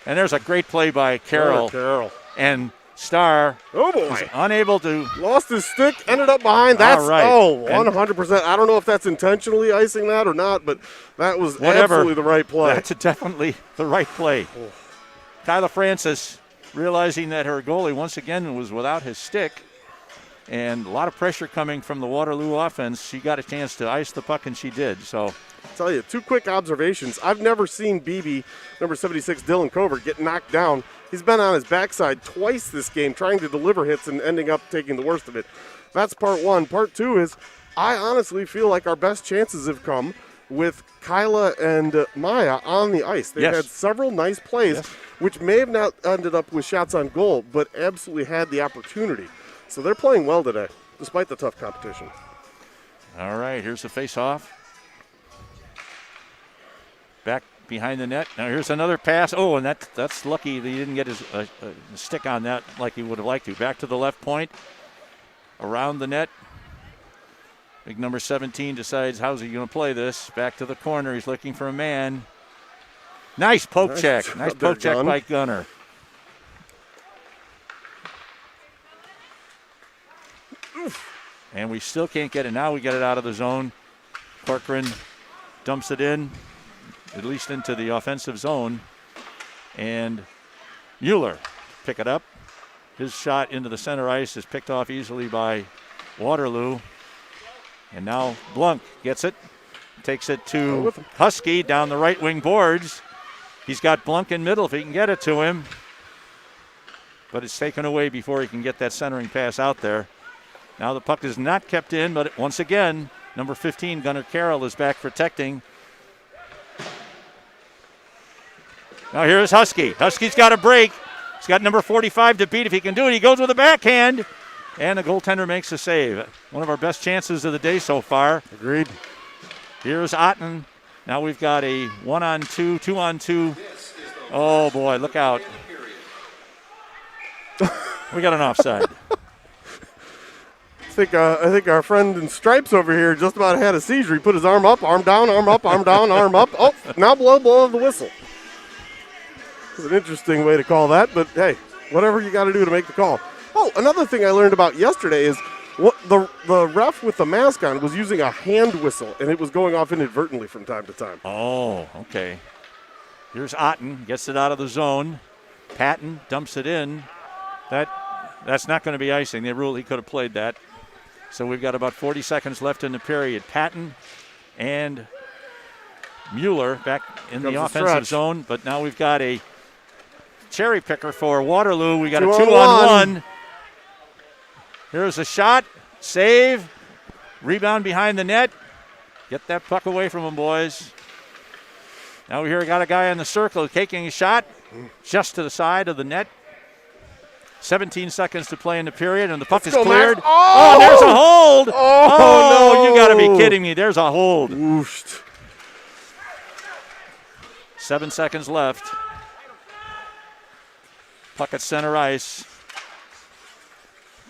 And there's a great play by Carroll. Carroll. And Starr Oh, was boy. unable to. Lost his stick, ended up behind. That's All right. 100%. I don't know if that's intentionally icing that or not, but that was Whatever. absolutely the right play. That's definitely the right play. Kyla Francis realizing that her goalie once again was without his stick and a lot of pressure coming from the Waterloo offense. She got a chance to ice the puck, and she did. So I'll tell you, two quick observations. I've never seen BB, number 76, Dylan Covert, get knocked down. He's been on his backside twice this game trying to deliver hits and ending up taking the worst of it. That's part one. Part two is I honestly feel like our best chances have come with Kyla and Maya on the ice. They've Yes. had several nice plays, Yes. which may have not ended up with shots on goal, but absolutely had the opportunity. So they're playing well today, despite the tough competition. all right, here's the face-off. Back behind the net. Now here's another pass. Oh, and that's lucky that he didn't get his stick on that like he would have liked to. Back to the left point. Around the net. Big number 17 decides how's he going to play this. Back to the corner. He's looking for a man. Nice poke check. job Nice there, poke check Gunn. by Gunner. And we still can't get it. Now we get it out of the zone. Corcoran dumps it in, at least into the offensive zone. And Mueller pick it up. His shot into the center ice is picked off easily by Waterloo. And now Blunk gets it. Takes it to Husky down the right wing boards. He's got Blunk in middle if he can get it to him. But it's taken away before he can get that centering pass out there. Now the puck is not kept in, but once again, number 15, Gunnar Carroll, is back protecting. Now here's Husky. Husky's got a break. He's got number 45 to beat if he can do it. He goes with a backhand, and the goaltender makes a save. One of our best chances of the day so far. Agreed. Here's Otten. Now we've got a 1-on-2, 2-on-2. Oh, boy, look out. We got an offside. I think our friend in stripes over here just about had a seizure. He put his arm up, arm down, arm up, arm down, arm up. Oh, now blow the whistle. It's an interesting way to call that, but hey, whatever you got to do to make the call. Oh, another thing I learned about yesterday is what the ref with the mask on was using a hand whistle, and it was going off inadvertently from time to time. Oh, okay. Here's Otten, gets it out of the zone. Patton dumps it in. That's not going to be icing. They ruled he could have played that. So we've got about 40 seconds left in the period. Patton and Mueller back in the offensive zone, but now we've got a cherry picker for Waterloo. We got a 2-on-1. Here's a shot, save, rebound behind the net. Get that puck away from him, boys. Now we got a guy in the circle taking a shot just to the side of the net. 17 seconds to play in the period, and the puck is cleared. Oh, there's a hold. Oh, no. You got to be kidding me. There's a hold. Wooshed. 7 seconds left. Puck at center ice.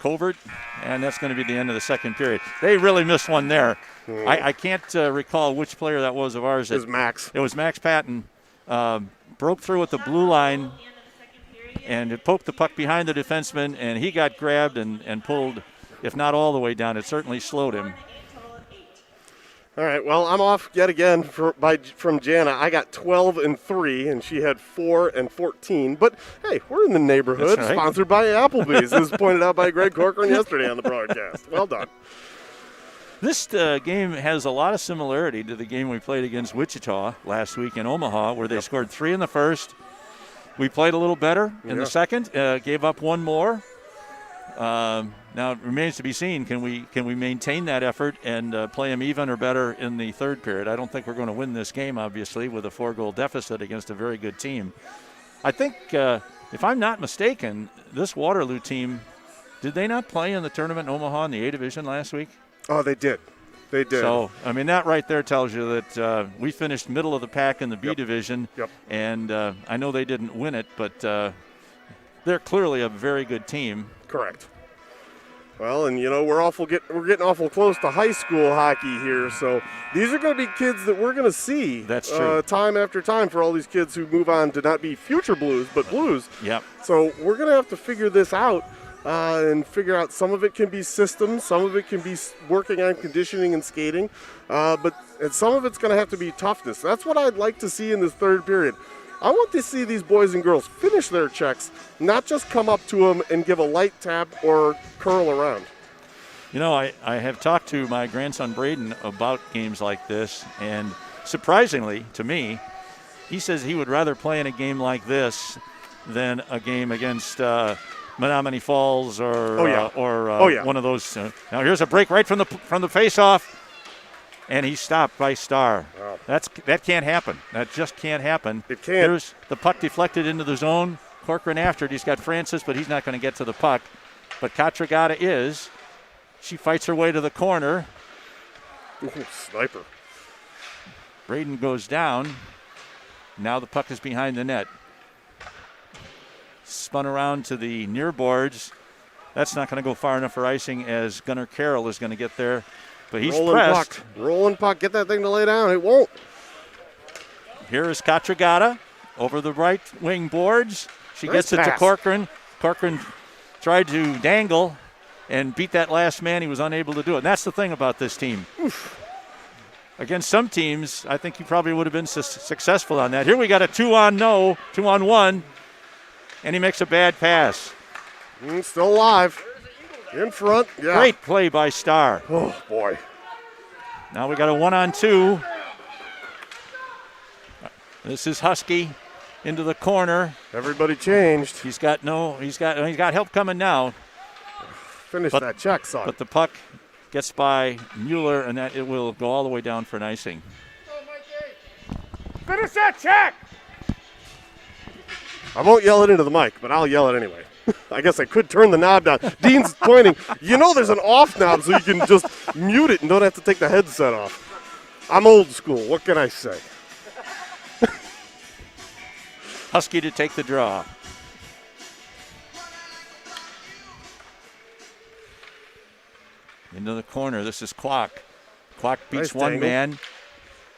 Covert, and that's going to be the end of the second period. They really missed one there. I can't recall which player that was of ours. It was Max. It was Max Patton. Broke through at the blue line, and it poked the puck behind the defenseman, and he got grabbed and pulled, if not all the way down. It certainly slowed him. All right, well, I'm off yet again from Jana. I got 12 and 3, and she had 4 and 14. But, hey, we're in the neighborhood, right. Sponsored by Applebee's, as pointed out by Greg Corcoran yesterday on the broadcast. Well done. This game has a lot of similarity to the game we played against Wichita last week in Omaha, where they scored 3 in the first. We played a little better in the second, gave up one more. Now it remains to be seen. Can we maintain that effort and play them even or better in the third period? I don't think we're going to win this game, obviously, with a 4-goal deficit against a very good team. I think, if I'm not mistaken, this Waterloo team, did they not play in the tournament in Omaha in the A Division last week? Oh, they did. They did. So, I mean, that right there tells you that we finished middle of the pack in the B Division. Yep. And I know they didn't win it, but they're clearly a very good team. Correct. Well, and we're getting awful close to high school hockey here, so these are going to be kids that we're going to see. That's true. Time after time for all these kids who move on to not be future Blues, but Blues. Yep. So we're going to have to figure this out and figure out some of it can be systems, some of it can be working on conditioning and skating, but some of it's going to have to be toughness. That's what I'd like to see in this third period. I want to see these boys and girls finish their checks, not just come up to them and give a light tap or curl around. I have talked to my grandson Braden about games like this, and surprisingly to me, he says he would rather play in a game like this than a game against Menominee Falls or one of those. Now here's a break right from the face-off. And he's stopped by Starr. Wow. That can't happen. That just can't happen. It can't. Here's the puck deflected into the zone. Corcoran after it. He's got Francis, but he's not going to get to the puck. But Katragata is. She fights her way to the corner. Ooh, sniper. Braden goes down. Now the puck is behind the net. Spun around to the near boards. That's not going to go far enough for icing, as Gunnar Carroll is going to get there. But he's pressed. Rolling puck. Get that thing to lay down. It won't. Here is Katragata over the right wing boards. She Nice gets it pass. to Corcoran. Corcoran tried to dangle and beat that last man. He was unable to do it. And that's the thing about this team. Oof. Against some teams, I think he probably would have been successful on that. Here we got a 2-on-1, and he makes a bad pass. Still alive. In front. Yeah. Great play by Starr. Oh, boy. Now we got a 1-on-2. This is Husky into the corner. Everybody changed. He's got help coming now. Finish that check, son. But the puck gets by Mueller, and that it will go all the way down for an icing. Finish that check! I won't yell it into the mic, but I'll yell it anyway. I guess I could turn the knob down. Dean's pointing. You know there's an off knob so you can just mute it and don't have to take the headset off. I'm old school. What can I say? Husky to take the draw. Into the corner. This is Kwok. Kwok beats Nice one dangle. man.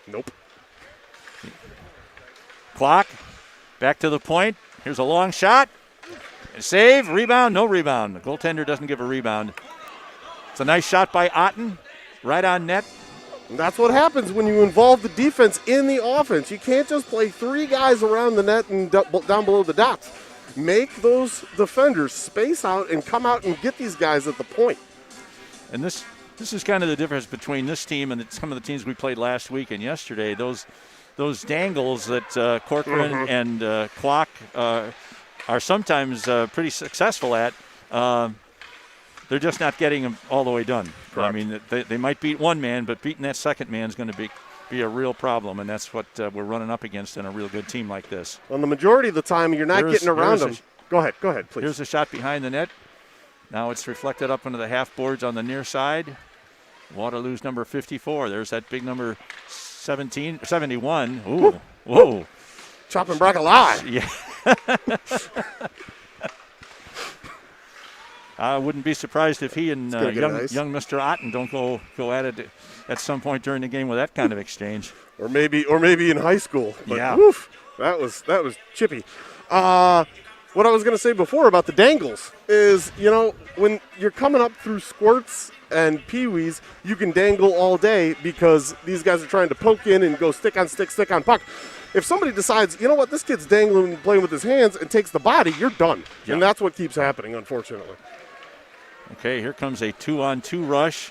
Nope. Kwok back to the point. Here's a long shot. Save, rebound, no rebound. The goaltender doesn't give a rebound. It's a nice shot by Otten, right on net. And that's what happens when you involve the defense in the offense. You can't just play three guys around the net and down below the dots. Make those defenders space out and come out and get these guys at the point. And this is kind of the difference between this team and some of the teams we played last week and yesterday. Those dangles that Corcoran and Kwok are sometimes pretty successful at, they're just not getting them all the way done. Correct. I mean, they might beat one man, but beating that second man is going to be a real problem, and that's what we're running up against in a real good team like this. Well, the majority of the time, you're not getting around them. Go ahead, please. Here's a shot behind the net. Now it's reflected up into the half boards on the near side. Waterloo's number 54. There's that big number 71. Ooh, whoa. Chopping Brock alive. Yeah. I wouldn't be surprised if he and young Mr. Otten don't go at it at some point during the game with that kind of exchange. Or maybe in high school. But yeah. Woof, that was chippy. What I was going to say before about the dangles is, when you're coming up through squirts and peewees, you can dangle all day because these guys are trying to poke in and go stick on stick, stick on puck. If somebody decides, you know what, this kid's dangling and playing with his hands and takes the body, you're done. Yep. And that's what keeps happening, unfortunately. Okay, here comes a 2-on-2 rush.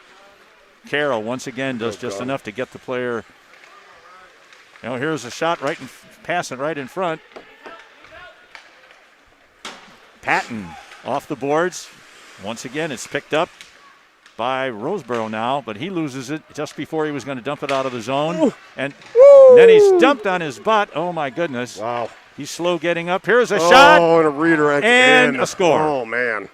Carroll once again does just enough to get the player. Here's a shot passing right in front. Patton off the boards. Once again, it's picked up by Roseboro now, but he loses it just before he was going to dump it out of the zone. Ooh. And then he's dumped on his butt. Oh, my goodness. Wow. He's slow getting up. Here's a shot. Oh, and a redirect. And a score. Oh, man.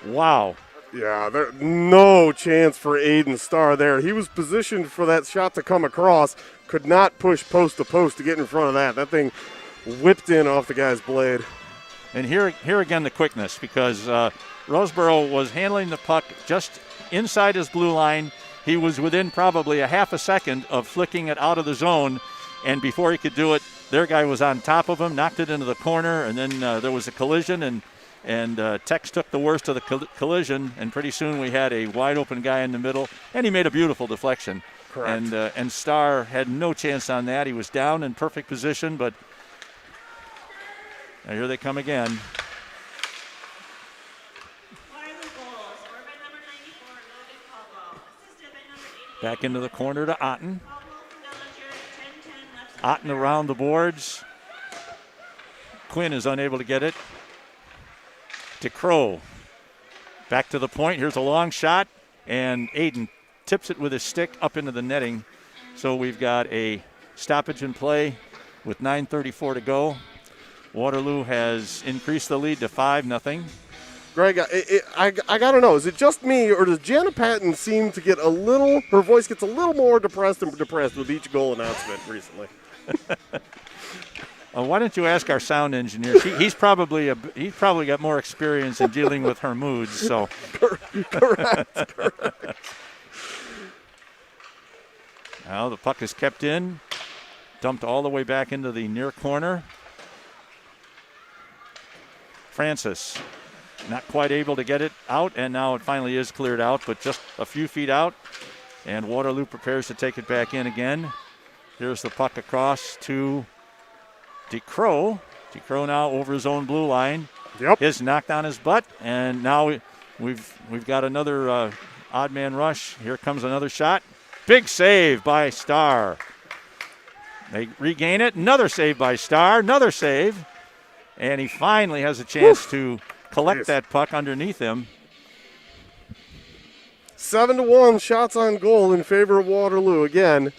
Wow. Yeah, there's no chance for Aiden Starr there. He was positioned for that shot to come across. Could not push post to post to get in front of that. That thing whipped in off the guy's blade. And here again the quickness, because Roseboro was handling the puck just inside his blue line. He was within probably a half a second of flicking it out of the zone, and before he could do it, their guy was on top of him, knocked it into the corner, and then there was a collision, and Tex took the worst of the collision, and pretty soon we had a wide open guy in the middle, and he made a beautiful deflection. Correct. And Starr had no chance on that. He was down in perfect position, but now here they come again. Back into the corner to Otten. Otten around the boards. Quinn is unable to get it. To Crow. Back to the point. Here's a long shot. And Aiden tips it with his stick up into the netting. So we've got a stoppage in play with 9:34 to go. Waterloo has increased the lead to 5-0. Greg, I got to know, is it just me, or does Jana Patton seem to get her voice gets a little more depressed with each goal announcement recently? Why don't you ask our sound engineer? He's probably got more experience in dealing with her moods. So Correct. Now the puck is kept in, dumped all the way back into the near corner. Francis not quite able to get it out, and now it finally is cleared out, but just a few feet out. And Waterloo prepares to take it back in again. Here's the puck across to DeCrow. DeCrow now over his own blue line. Yep. Is knocked on his butt, and now we've got another odd man rush. Here comes another shot. Big save by Starr. They regain it. Another save by Starr. Another save. And he finally has a chance to collect that puck underneath him. 7-1 shots on goal in favor of Waterloo. Again,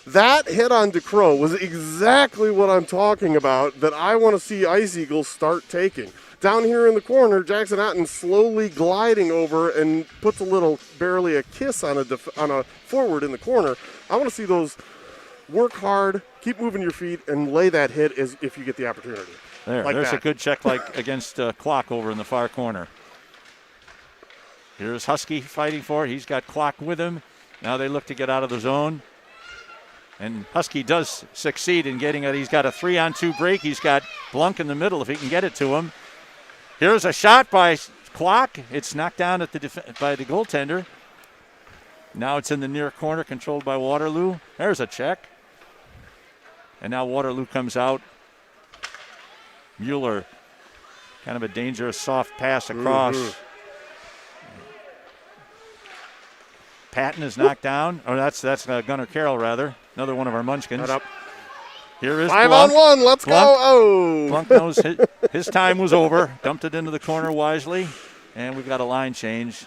That hit on DeCrow was exactly what I'm talking about that I want to see Ice Eagles start taking. Down here in the corner, Jackson Otten slowly gliding over and puts barely a kiss on a forward in the corner. I want to see those work hard, keep moving your feet, and lay that hit as if you get the opportunity. There's a good check like against Clock over in the far corner. Here's Husky fighting for it. He's got Clock with him. Now they look to get out of the zone. And Husky does succeed in getting it. He's got a 3-on-2 break. He's got Blunk in the middle if he can get it to him. Here's a shot by Clock. It's knocked down at by the goaltender. Now it's in the near corner, controlled by Waterloo. There's a check. And now Waterloo comes out. Mueller, kind of a dangerous soft pass across. Mm-hmm. Patton is knocked down. Oh, that's Gunnar Carroll, rather. Another one of our Munchkins. Up. Here is 5-on-1. Let's Blunk. go. Oh. Blunk knows his time was over. Dumped it into the corner wisely. And we've got a line change.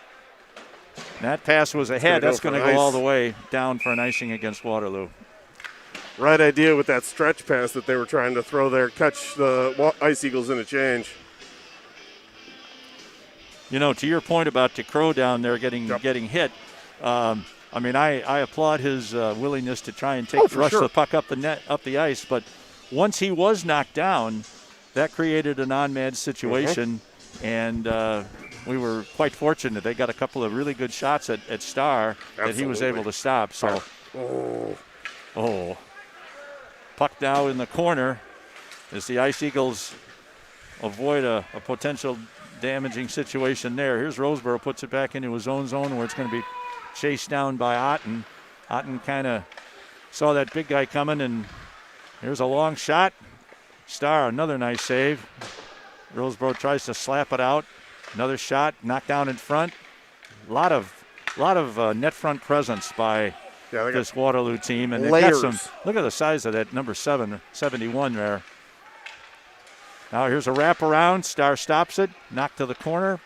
That pass was ahead. That's going to go all the way down for an icing against Waterloo. Right idea with that stretch pass that they were trying to throw there. Catch the Ice Eagles in a change. You know, to your point about DeCrow down there getting hit, I mean, I applaud his willingness to try and rush the puck up the ice. But once he was knocked down, that created an on-man situation, and we were quite fortunate. They got a couple of really good shots at Starr that he was able to stop. So, puck now in the corner as the Ice Eagles avoid a potential damaging situation there. Here's Roseboro, puts it back into his own zone where it's going to be chased down by Otten. Otten kind of saw that big guy coming, and here's a long shot. Starr, another nice save. Roseboro tries to slap it out. Another shot, knocked down in front. A lot of net front presence by this Waterloo team, and they've got some. Look at the size of that number 71 there. Now here's a wraparound. Starr stops it, knocked to the corner.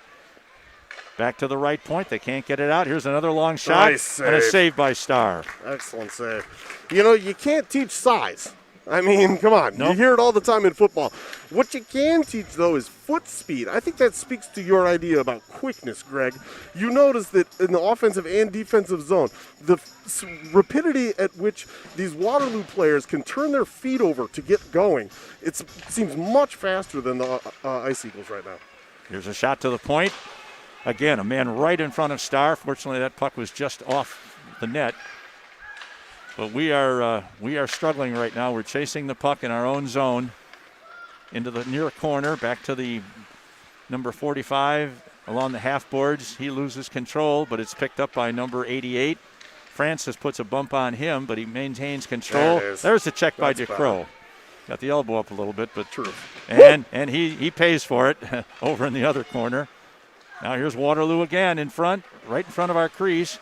Back to the right point. They can't get it out. Here's another long shot. Nice save. And a save by Starr. Excellent save. You know, you can't teach size. I mean, come on. Nope. You hear it all the time in football. What you can teach, though, is foot speed. I think that speaks to your idea about quickness, Greg. You notice that in the offensive and defensive zone, the rapidity at which these Waterloo players can turn their feet over to get going, it seems much faster than the Ice Eagles right now. Here's a shot to the point. Again, a man right in front of Starr. Fortunately, that puck was just off the net. But we are struggling right now. We're chasing the puck in our own zone into the near corner, back to the number 45 along the half boards. He loses control, but it's picked up by number 88. Francis puts a bump on him, but he maintains control. There's the check by DeCrow. Got the elbow up a little bit, but true. And he pays for it over in the other corner. Now here's Waterloo again in front, right in front of our crease.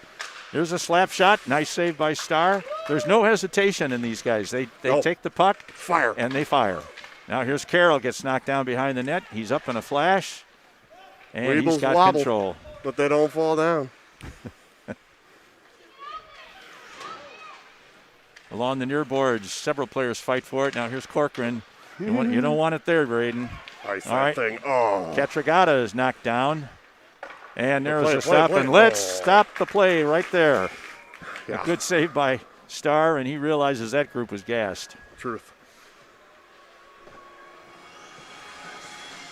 Here's a slap shot. Nice save by Starr. There's no hesitation in these guys. They take the puck, and they fire. Now here's Carroll, gets knocked down behind the net. He's up in a flash, and he's got wobble, control. But they don't fall down. Along the near boards, several players fight for it. Now here's Corcoran. You don't want it there, Braden. Nice All right. thing. Oh. Catragata is knocked down. And there's a stop, and let's stop the play right there. Yeah. A good save by Starr, and he realizes that group was gassed. Truth.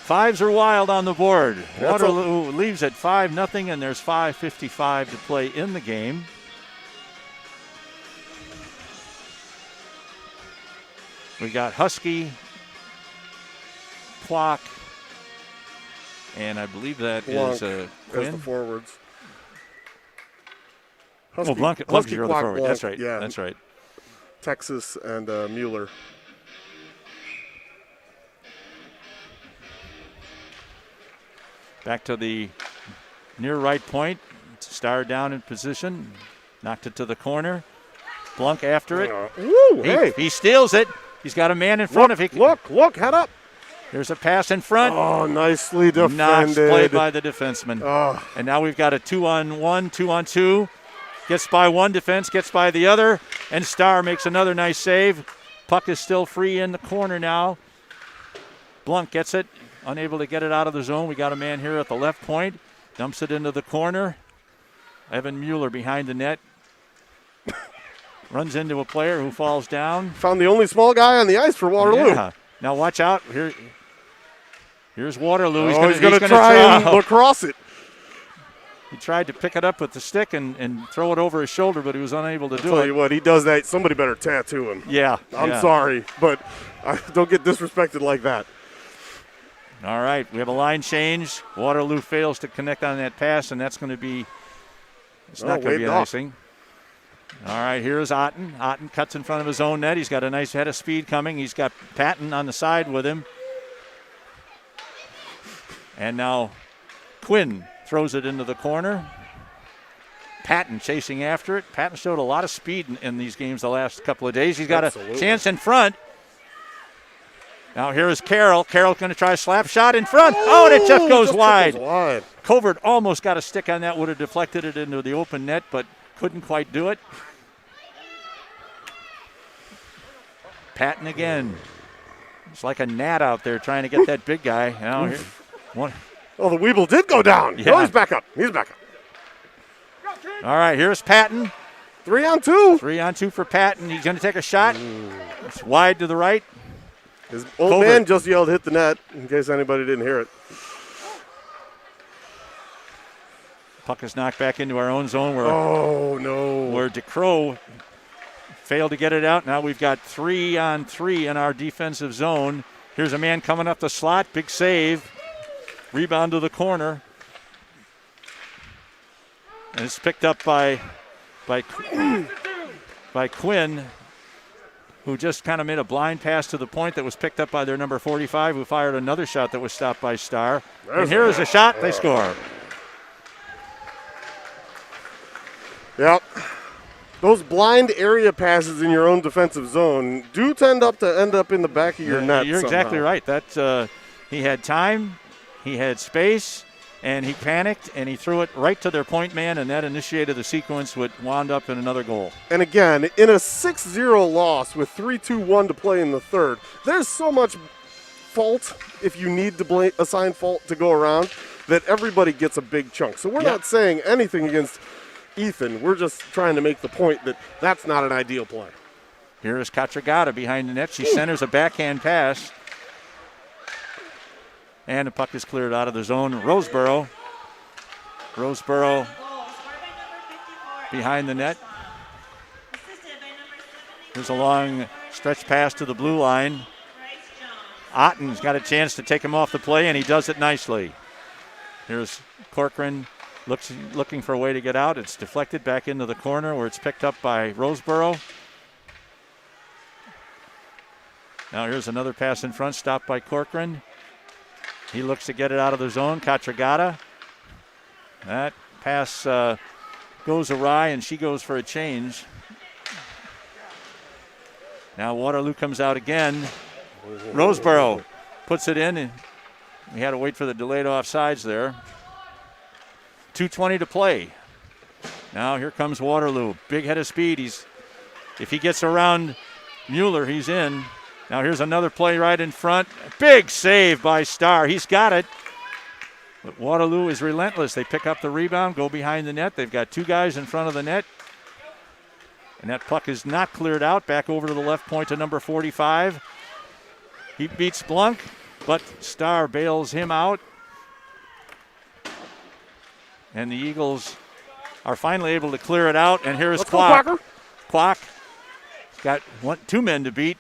Fives are wild on the board. Waterloo leaves at 5-0, and there's 5:55 to play in the game. We got Husky, Clock, and I believe that Blunk is Quinn. As the forwards. Husky, Blunk is your other forward. That's right. Yeah. That's right. Texas and Mueller. Back to the near right point. Starr down in position. Knocked it to the corner. Blunk after it. Woo, he steals it. He's got a man in front of him. Look, head up. There's a pass in front. Oh, nicely defended. Nice play by the defenseman. Oh. And now we've got a 2-on-1, 2-on-2. gets by one defense, gets by the other, and Starr makes another nice save. Puck is still free in the corner now. Blunt gets it, unable to get it out of the zone. We got a man here at the left point, dumps it into the corner. Evan Mueller behind the net. Runs into a player who falls down. Found the only small guy on the ice for Waterloo. Yeah. Now watch out. Here's Waterloo. He's going to try and lacrosse it. He tried to pick it up with the stick and throw it over his shoulder, but he was unable to do it. Tell you what, he does that. Somebody better tattoo him. Yeah. I'm sorry, but don't get disrespected like that. All right, we have a line change. Waterloo fails to connect on that pass, and that's going to be – it's not going to be an icing. All right, here's Otten. Otten cuts in front of his own net. He's got a nice head of speed coming. He's got Patton on the side with him. And now Quinn throws it into the corner. Patton chasing after it. Patton showed a lot of speed in these games the last couple of days. He's got a chance in front. Now here is Carroll. Carroll's going to try a slap shot in front. Oh, and it just goes wide. Covert almost got a stick on that. Would have deflected it into the open net, but couldn't quite do it. Patton again. It's like a gnat out there trying to get that big guy. Now here, the Weeble did go down. Yeah. Oh, he's back up. All right, here's Patton. 3-on-2. 3-on-2 for Patton. He's going to take a shot. It's wide to the right. His old man just yelled, hit the net, in case anybody didn't hear it. Puck is knocked back into our own zone where DeCrow failed to get it out. Now we've got 3-on-3 in our defensive zone. Here's a man coming up the slot. Big save. Rebound to the corner. And it's picked up by Quinn, who just kind of made a blind pass to the point that was picked up by their number 45, who fired another shot that was stopped by Starr. And here is a shot. They score. Yep. Those blind area passes in your own defensive zone do tend to end up in the back of your net. You're exactly right. That he had time, he had space, and he panicked, and he threw it right to their point man, and that initiated the sequence which wound up in another goal. And again, in a 6-0 loss with 3-2-1 to play in the third, there's so much fault, if you need to assign fault to go around, that everybody gets a big chunk. So we're not saying anything against Ethan. We're just trying to make the point that that's not an ideal play. Here is Katragata behind the net. She centers a backhand pass. And the puck is cleared out of the zone. Roseboro behind the net. There's a long stretch pass to the blue line. Otten's got a chance to take him off the play, and he does it nicely. Here's Corcoran looking for a way to get out. It's deflected back into the corner where it's picked up by Roseboro. Now here's another pass in front, stopped by Corcoran. He looks to get it out of the zone. Katragata. That pass goes awry, and she goes for a change. Now Waterloo comes out again. Roseboro puts it in, and we had to wait for the delayed offsides there. 2:20 to play. Now here comes Waterloo. Big head of speed. If he gets around Mueller, he's in. Now here's another play right in front. Big save by Starr. He's got it. But Waterloo is relentless. They pick up the rebound, go behind the net. They've got two guys in front of the net. And that puck is not cleared out. Back over to the left point to number 45. He beats Blunk, but Starr bails him out. And the Eagles are finally able to clear it out. And here's Kwok. Kwok got two men to beat.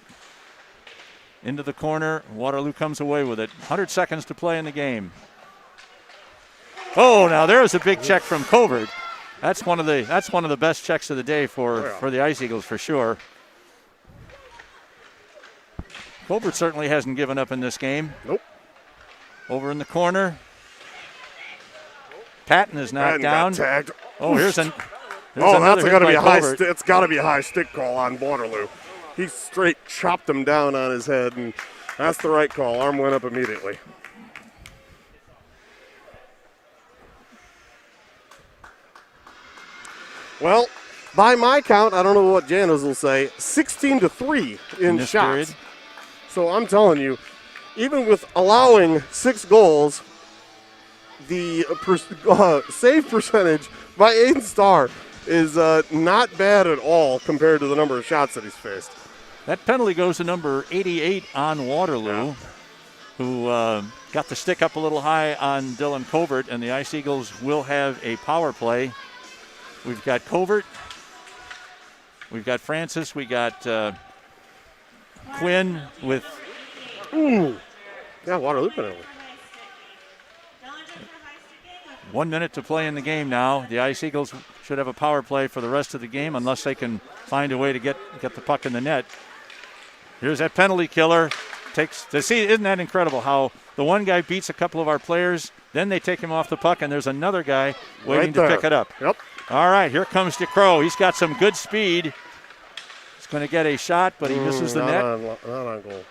Into the corner. Waterloo comes away with it. 100 seconds to play in the game. Oh, now there's a big check from Covert. That's one of the best checks of the day for the Ice Eagles for sure. Covert certainly hasn't given up in this game. Nope. Over in the corner. Patton is knocked down. Got tagged. Oh, that's got to be a high. It's got to be a high stick call on Waterloo. He straight chopped him down on his head, and that's the right call. Arm went up immediately. Well, by my count, I don't know what Janice will say, 16-3 in this shots. period. So I'm telling you, even with allowing 6 goals, the save percentage by Aiden Starr is not bad at all compared to the number of shots that he's faced. That penalty goes to number 88 on Waterloo, who got the stick up a little high on Dylan Covert, and the Ice Eagles will have a power play. We've got Covert, we've got Francis, we got Quinn with... Ooh. Yeah, Waterloo penalty. 1 minute to play in the game now. The Ice Eagles should have a power play for the rest of the game unless they can find a way to get the puck in the net. Here's that penalty killer. Isn't that incredible how the one guy beats a couple of our players, then they take him off the puck, and there's another guy waiting to pick it up. Yep. All right, here comes DeCrow. He's got some good speed. He's going to get a shot, but he misses the net. Not on goal.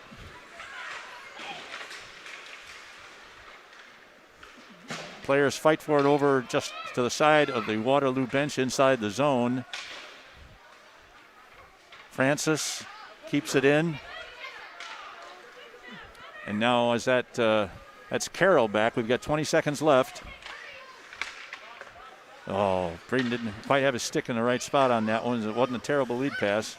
Players fight for it over just to the side of the Waterloo bench inside the zone. Francis keeps it in. And now as that's Carroll back. We've got 20 seconds left. Oh, Braden didn't quite have his stick in the right spot on that one. It wasn't a terrible lead pass.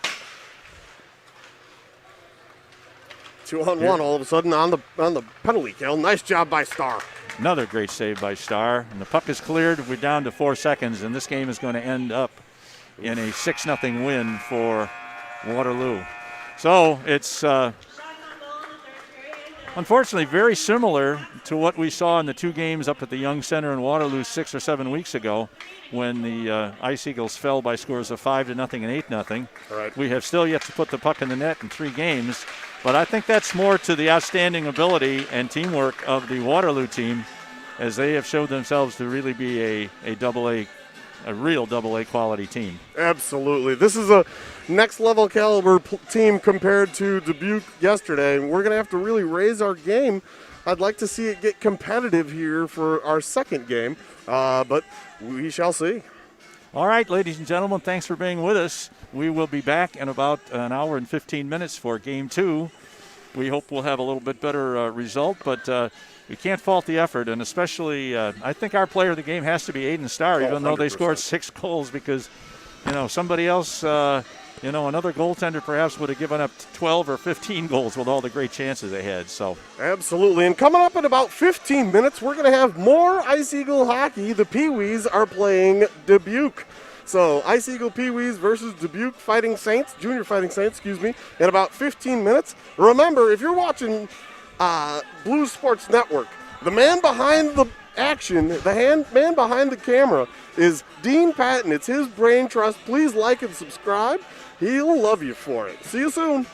2-on-1 all of a sudden on the penalty kill. Nice job by Starr. Another great save by Starr. And the puck is cleared. We're down to 4 seconds, and this game is going to end up in a 6-0 win for Waterloo. So it's unfortunately very similar to what we saw in the 2 games up at the Young Center in Waterloo 6 or 7 weeks ago when the Ice Eagles fell by scores of 5-0 and 8-0. Right. We have still yet to put the puck in the net in 3 games. But I think that's more to the outstanding ability and teamwork of the Waterloo team, as they have showed themselves to really be a real double-A quality team. Absolutely. This is a next-level caliber team compared to Dubuque yesterday, and we're going to have to really raise our game. I'd like to see it get competitive here for our second game, but we shall see. All right, ladies and gentlemen, thanks for being with us. We will be back in about an hour and 15 minutes for Game 2. We hope we'll have a little bit better result, but we can't fault the effort, and especially I think our player of the game has to be Aiden Starr, even though they scored 6 goals because, somebody else, another goaltender perhaps would have given up 12 or 15 goals with all the great chances they had. So absolutely. And coming up in about 15 minutes, we're going to have more Ice Eagle hockey. The Pee-wees are playing Dubuque. So Ice Eagle Pee-wees versus Dubuque Fighting Saints, Junior Fighting Saints, in about 15 minutes. Remember, if you're watching Blue Sports Network, the man behind the action, man behind the camera is Dean Patton. It's his brain trust. Please like and subscribe. He'll love you for it. See you soon.